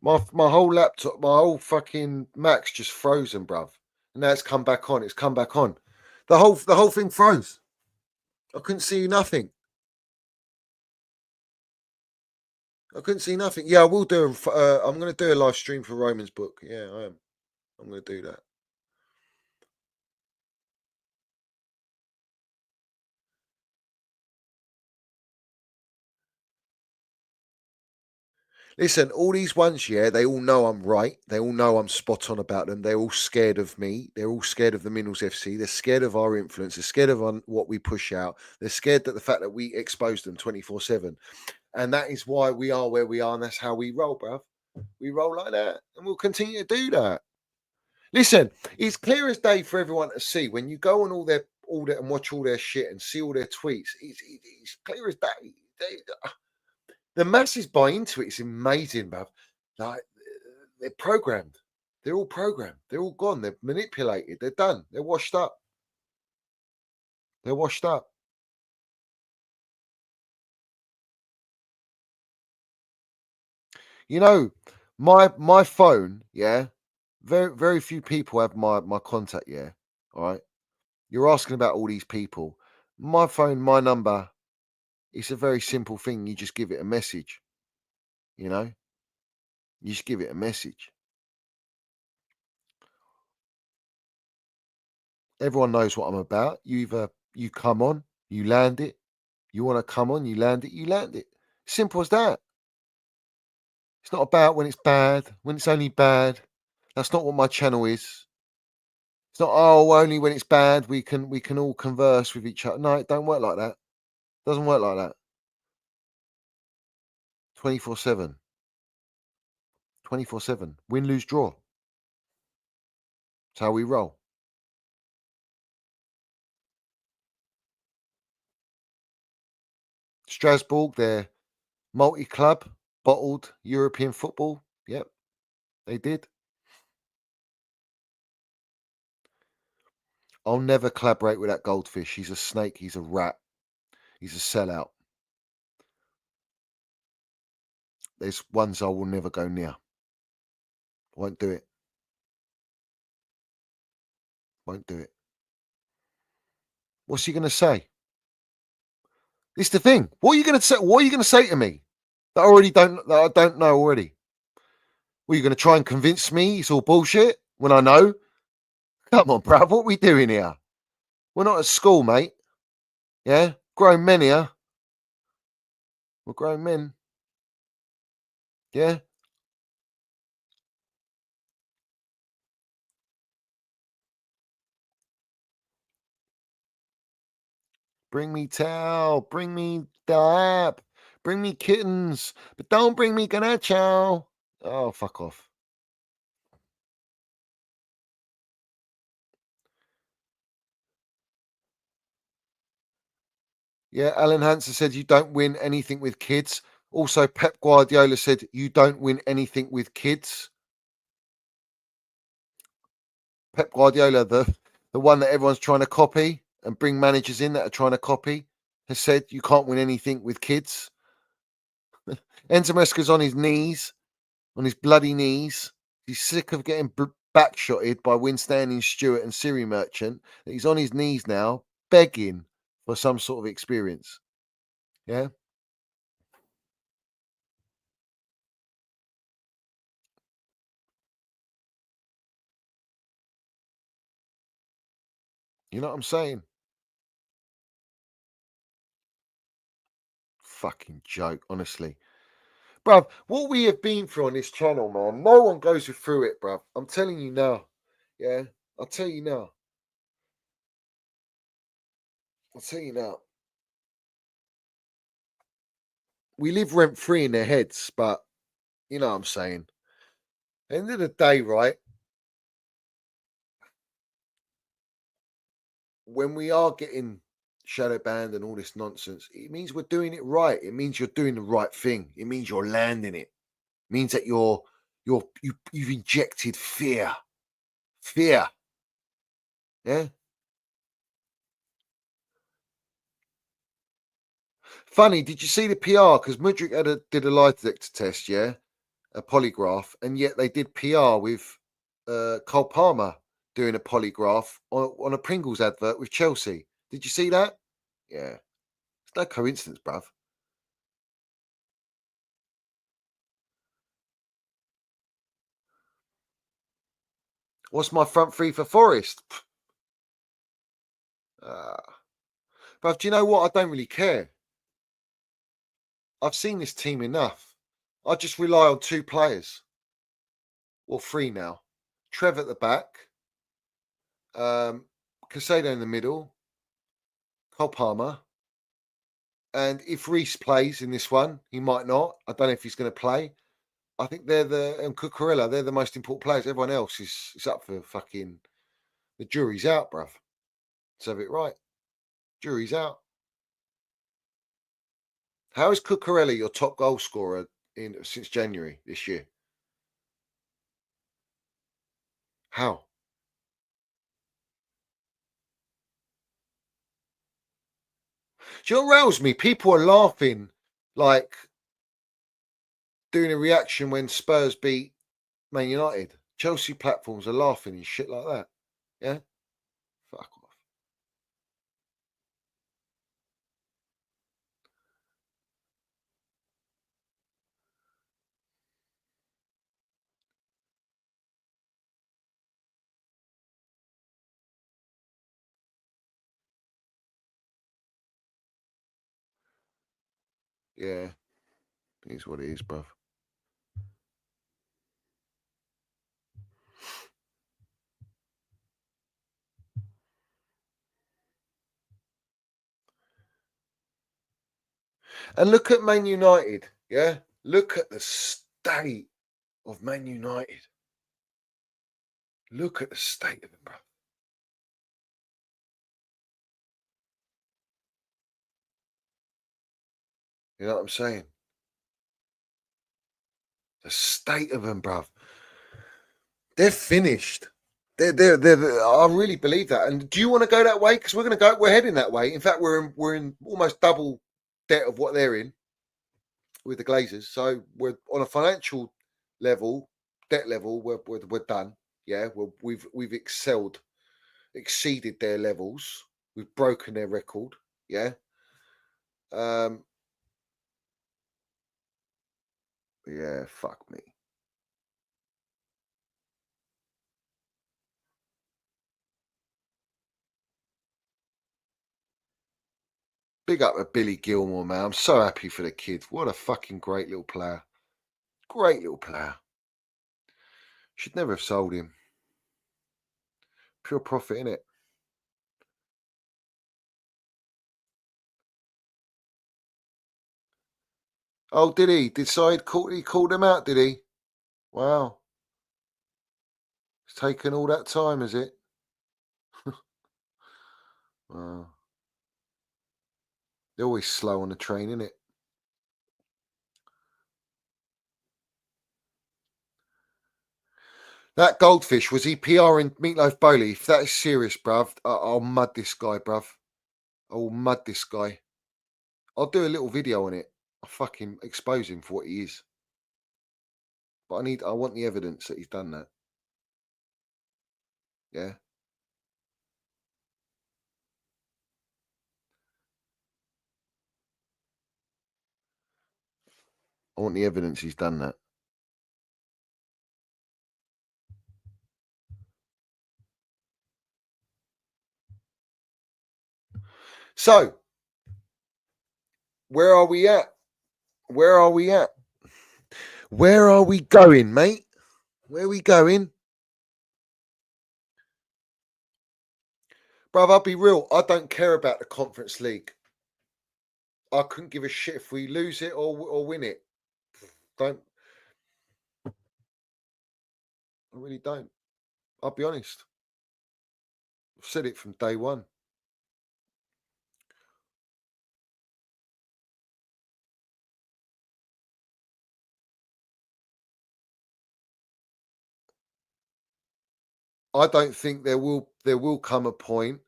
My whole laptop, my whole fucking Mac's just frozen, bruv. And now it's come back on. It's come back on. The whole thing froze. I couldn't see nothing. I couldn't see nothing. Yeah, I will do. I'm going to do a live stream for Roman's book. Yeah, I am. I'm going to do that. Listen, all these ones, yeah, they all know I'm right. They all know I'm spot on about them. They're all scared of me. They're all scared of the Minerals FC. They're scared of our influence. They're scared of what we push out. They're scared that the fact that we expose them 24/7. And that is why we are where we are. And that's how we roll, bruv. We roll like that. And we'll continue to do that. Listen, it's clear as day for everyone to see. When you go on all their and watch all their shit and see all their tweets, it's clear as day. The masses buy into it. It's amazing, bruv. Like, they're programmed. They're all programmed. They're all gone. They're manipulated. They're done. They're washed up. They're washed up. You know, my phone, yeah, very, very few people have my contact, yeah. All right. You're asking about all these people. My phone, my number, it's a very simple thing. You just give it a message. You know? You just give it a message. Everyone knows what I'm about. You come on, you land it. You want to come on, you land it, you land it. Simple as that. It's not about when it's bad, when it's only bad. That's not what my channel is. It's not, oh, only when it's bad we can all converse with each other. No, it don't work like that. It doesn't work like that. 24/7. 24/7. Win, lose, draw. That's how we roll. Strasbourg, they're multi-club, bottled European football. Yep, they did. I'll never collaborate with that goldfish. He's a snake. He's a rat. He's a sellout. There's ones I will never go near. Won't do it. Won't do it. What's he going to say? This is the thing. What are you going to say? What are you going to say to me that I don't know already? Were you going to try and convince me it's all bullshit when I know? Come on, bruv. What are we doing here? We're not at school, mate. Yeah? Grown men here. We're grown men. Yeah? Bring me towel. Bring me dap. Bring me kittens. But don't bring me Ganacho. Oh, fuck off. Yeah, Alan Hansen said you don't win anything with kids. Also, Pep Guardiola said you don't win anything with kids. Pep Guardiola, the the one that everyone's trying to copy and bring managers in that are trying to copy, has said you can't win anything with kids. Enzo Maresca's on his knees, on his bloody knees. He's sick of getting backshotted by Winstanding Stewart and Siri Merchant. He's on his knees now, begging for some sort of experience. Yeah. You know what I'm saying? Fucking joke, honestly. Bruv, what we have been through on this channel, man, no one goes through it, bruv. I'm telling you now. Yeah, I'll tell you now. I'll tell you now. We live rent-free in their heads, but you know what I'm saying. At the end of the day, right, when we are getting shadow banned and all this nonsense, it means we're doing it right. It means you're doing the right thing. It means you're landing it. It means that you've injected fear. Fear. Yeah. Funny, did you see the PR? Because Mudryk did a lie detector test, yeah, a polygraph, and yet they did PR with Cole Palmer doing a polygraph on a Pringles advert with Chelsea. Did you see that? Yeah. It's no coincidence, bruv. What's my front three for Forest? Bruv, do you know what? I don't really care. I've seen this team enough. I just rely on two players. Or three now. Trevor at the back. Casado in the middle. Cole Palmer. And if Reece plays in this one, he might not. I don't know if he's going to play. I think they're Cucurella, they're the most important players. Everyone else is up for fucking... The jury's out, bruv. Let's have it right. Jury's out. How is Cucurella your top goal scorer since January this year? How? Do you know what rails me? People are laughing, like doing a reaction when Spurs beat Man United. Chelsea platforms are laughing and shit like that. Yeah? Fuck off. Yeah. It is what it is, bruv. And look at Man United, yeah? Look at the state of Man United. Look at the state of them, bro. You know what I'm saying? The state of them, bruv. They're finished. They're I really believe that. And do you want to go that way? Because we're heading that way. In fact, we're in almost double debt of what they're in with the Glazers. So we're on a financial level, debt level, we're done. Yeah, we've exceeded their levels. We've broken their record. Yeah. Yeah, fuck me. Big up to Billy Gilmore, man. I'm so happy for the kid. What a fucking great little player. Great little player. Should never have sold him. Pure profit, innit? Oh, did he? He called him out, did he? Wow. It's taken all that time, is it? Wow. They're always slow on the train, innit? That goldfish, was he PRing Meatloaf Bowley? If that is serious, bruv, I'll mud this guy, bruv. I will mud this guy. I'll do a little video on it. I'll fucking expose him for what he is. But I want the evidence that he's done that. Yeah. I want the evidence he's done that. So, where are we at? Where are we at? Where are we going, mate? Where are we going? Bruv, I'll be real. I don't care about the Conference League. I couldn't give a shit if we lose it or win it. Don't. I really don't. I'll be honest. I've said it from day one. I don't think there will come a point.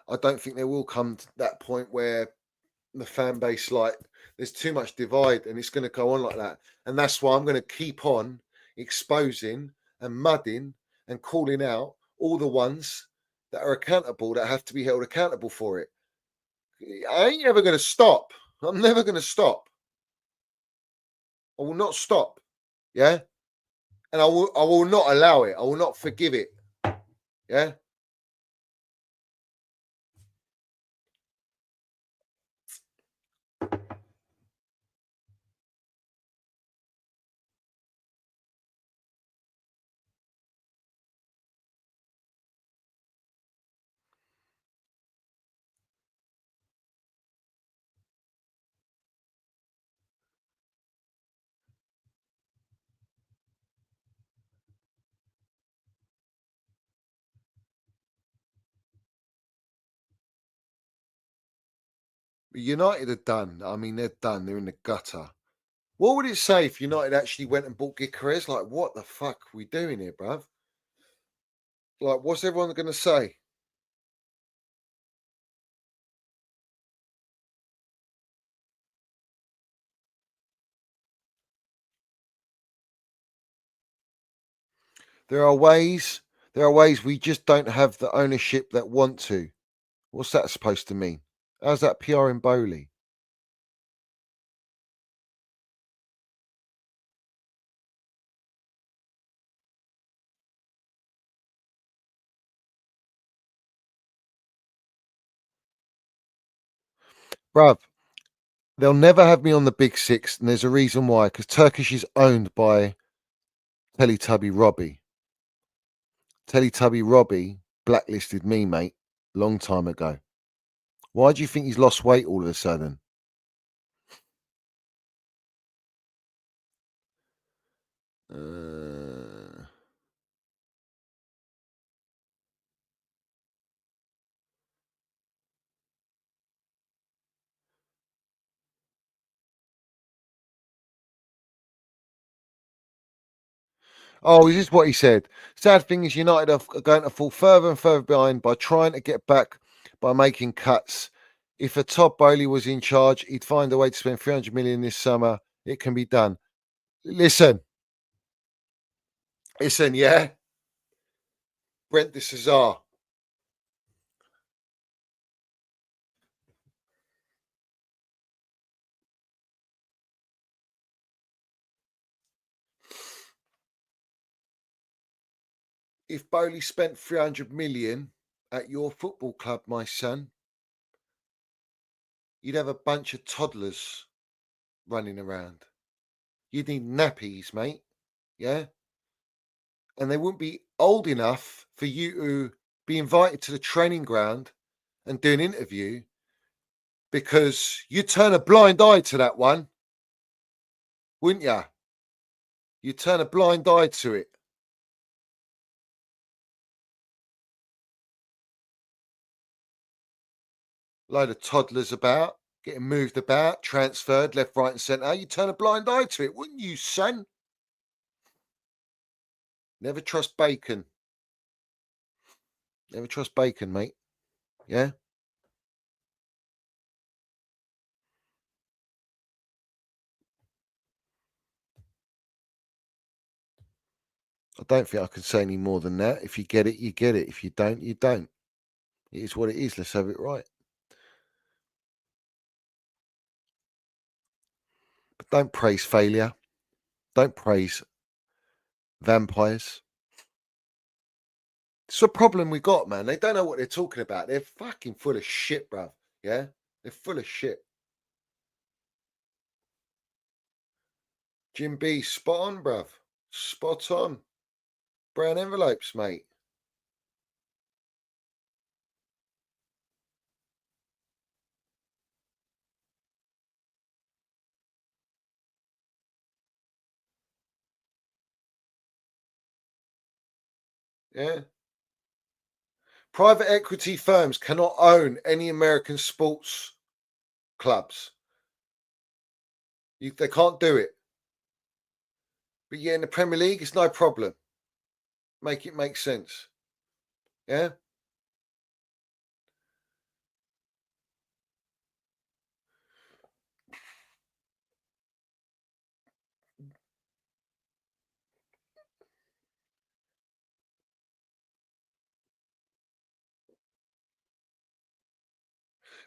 I don't think there will come to that point where the fan base, like, there's too much divide and it's going to go on like that. And that's why I'm going to keep on exposing and mudding and calling out all the ones that are accountable, that have to be held accountable for it. I ain't ever going to stop. I'm never going to stop. I will not stop. Yeah. And I will not allow it. I will not forgive it. Yeah. United are done. I mean, they're done. They're in the gutter. What would it say if United actually went and bought Gyökeres? Like, what the fuck are we doing here, bruv? Like, what's everyone going to say? There are ways we just don't have the ownership that want to. What's that supposed to mean? How's that PR in Bowley? Bruv, they'll never have me on the Big Six, and there's a reason why, because Turkish is owned by Teletubby Robbie. Teletubby Robbie blacklisted me, mate, long time ago. Why do you think he's lost weight all of a sudden? Oh, is this what he said? Sad thing is United are going to fall further and further behind by trying to get back by making cuts. If a Todd Bowley was in charge, he'd find a way to spend 300 million this summer. It can be done. Listen, yeah. Brent de Cesar. If Bowley spent 300 million at your football club, my son, you'd have a bunch of toddlers running around. You'd need nappies, mate. Yeah? And they wouldn't be old enough for you to be invited to the training ground and do an interview, because you'd turn a blind eye to that one, wouldn't you? You'd turn a blind eye to it. Load of toddlers about, getting moved about, transferred left, right, and centre. You turn a blind eye to it, wouldn't you, son? Never trust bacon. Never trust bacon, mate. Yeah? I don't think I can say any more than that. If you get it, you get it. If you don't, you don't. It is what it is. Let's have it right. But don't praise failure. Don't praise vampires. It's a problem we got, man. They don't know what they're talking about. They're fucking full of shit, bruv. Yeah? They're full of shit. Jim B, spot on, bruv. Spot on. Brown envelopes, mate. Yeah. Private equity firms cannot own any American sports clubs. They can't do it. But yeah, in the Premier League, it's no problem. Make it make sense. Yeah?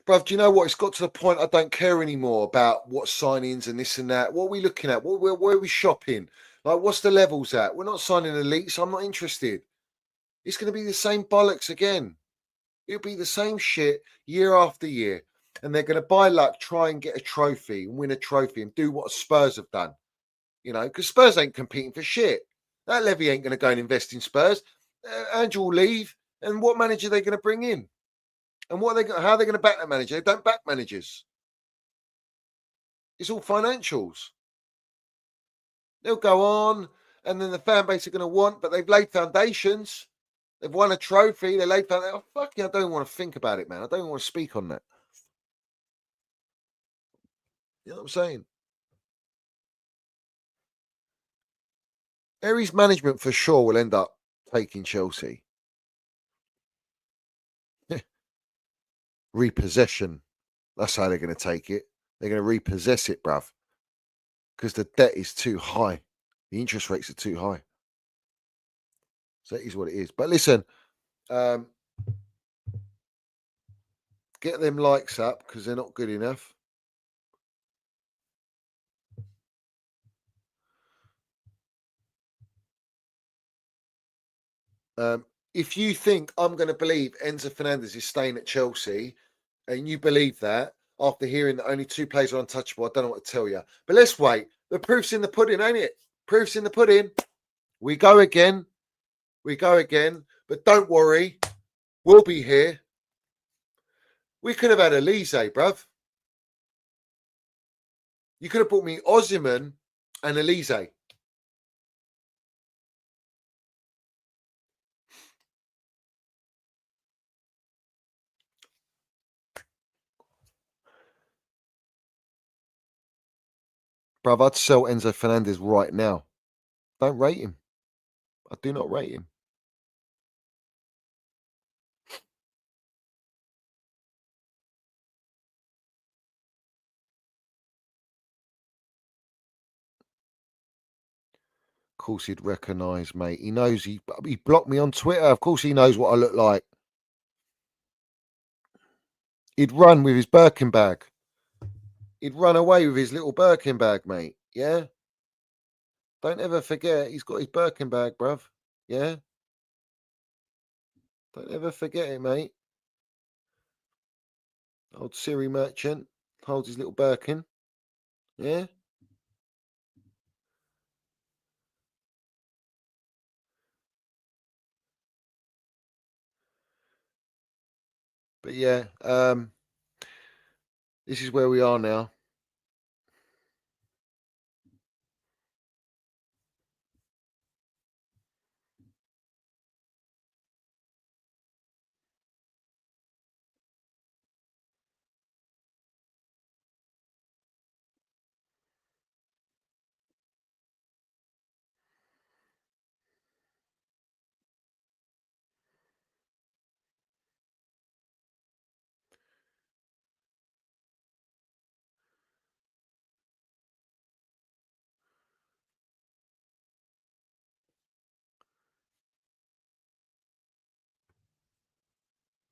Bruv, do you know what? It's got to the point I don't care anymore about what signings and this and that. What are we looking at? Where are we shopping? Like, what's the levels at? We're not signing elites. I'm not interested. It's going to be the same bollocks again. It'll be the same shit year after year. And they're going to, by luck, try and get a trophy and win a trophy and do what Spurs have done. You know, because Spurs ain't competing for shit. That Levy ain't going to go and invest in Spurs. Andrew will leave. And what manager are they going to bring in? And how are they going to back that manager? They don't back managers. It's all financials. They'll go on, and then the fan base are going to want, but they've laid foundations. They've won a trophy. They laid foundations. Oh, fuck you, I don't want to think about it, man. I don't even want to speak on that. You know what I'm saying? Aries management for sure will end up taking Chelsea. Repossession. That's how they're going to take it. They're going to repossess it, bruv. Because the debt is too high. The interest rates are too high. So that is what it is. But listen, get them likes up because they're not good enough. If you think I'm going to believe Enzo Fernandez is staying at Chelsea, and you believe that after hearing that only 2 players are untouchable, I don't know what to tell you. But let's wait. The proof's in the pudding, ain't it? Proof's in the pudding. We go again. We go again. But don't worry. We'll be here. We could have had Elise, bruv. You could have brought me Osimhen and Elise. Bruv, I'd sell Enzo Fernandez right now. Don't rate him. I do not rate him. Of course he'd recognise, mate. He knows he blocked me on Twitter. Of course he knows what I look like. He'd run with his Birkin bag. He'd run away with his little Birkin bag, mate. Yeah? Don't ever forget he's got his Birkin bag, bruv. Yeah? Don't ever forget it, mate. Old Siri merchant holds his little Birkin. Yeah? But yeah, this is where we are now.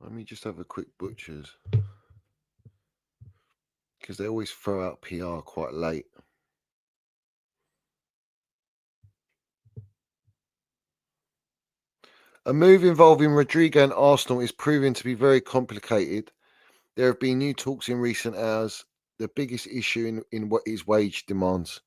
Let me just have a quick butchers. Because they always throw out PR quite late. A move involving Rodrigo and Arsenal is proving to be very complicated. There have been new talks in recent hours. The biggest issue in what is wage demands.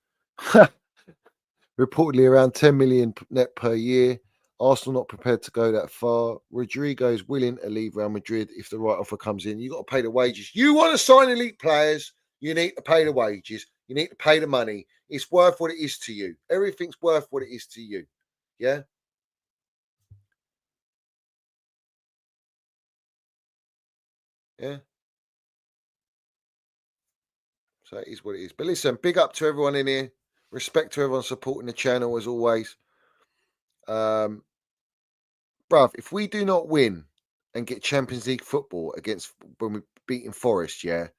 Reportedly around 10 million net per year. Arsenal not prepared to go that far. Rodrigo is willing to leave Real Madrid if the right offer comes in. You've got to pay the wages. You want to sign elite players, you need to pay the wages. You need to pay the money. It's worth what it is to you. Everything's worth what it is to you. Yeah? Yeah? So it is what it is. But listen, big up to everyone in here. Respect to everyone supporting the channel as always. Bruv, if we do not win and get Champions League football against when we're beating Forest, yeah,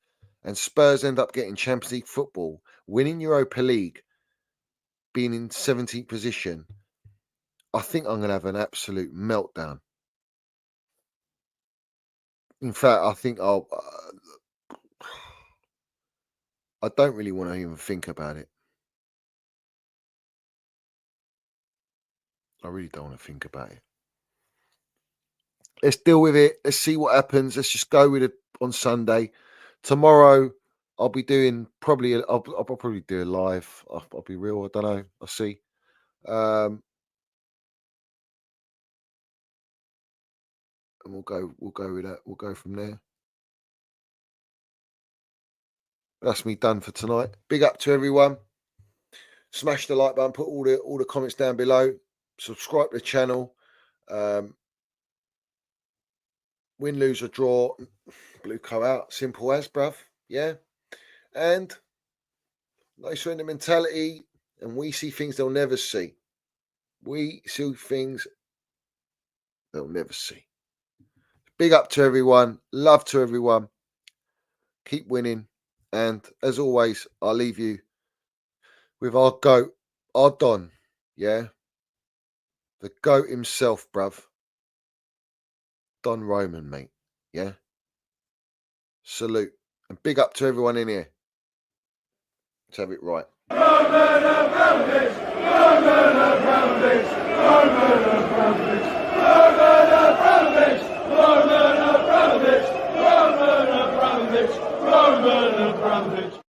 and Spurs end up getting Champions League football, winning Europa League, being in 17th position, I think I'm going to have an absolute meltdown. In fact, I think I don't really want to even think about it. I really don't want to think about it. Let's deal with it. Let's see what happens. Let's just go with it on Sunday. Tomorrow, I'll be doing I'll probably do a live. I'll be real. I don't know. I'll see. And we'll go with that. We'll go from there. That's me done for tonight. Big up to everyone. Smash the like button. Put all the comments down below. Subscribe to the channel. Win, lose or draw. Blue co out. Simple as, bruv. Yeah. And nice winning mentality. And we see things they'll never see. We see things they'll never see. Big up to everyone. Love to everyone. Keep winning. And as always, I'll leave you with our GOAT, our Don. Yeah. The GOAT himself, bruv. Don Roman, mate. Yeah. Salute. And big up to everyone in here. Let's have it right. Roman Abramovich! Roman Abramovich! Roman Abramovich! Roman Abramovich! Roman Abramovich! Roman Abramovich! Roman Abramovich!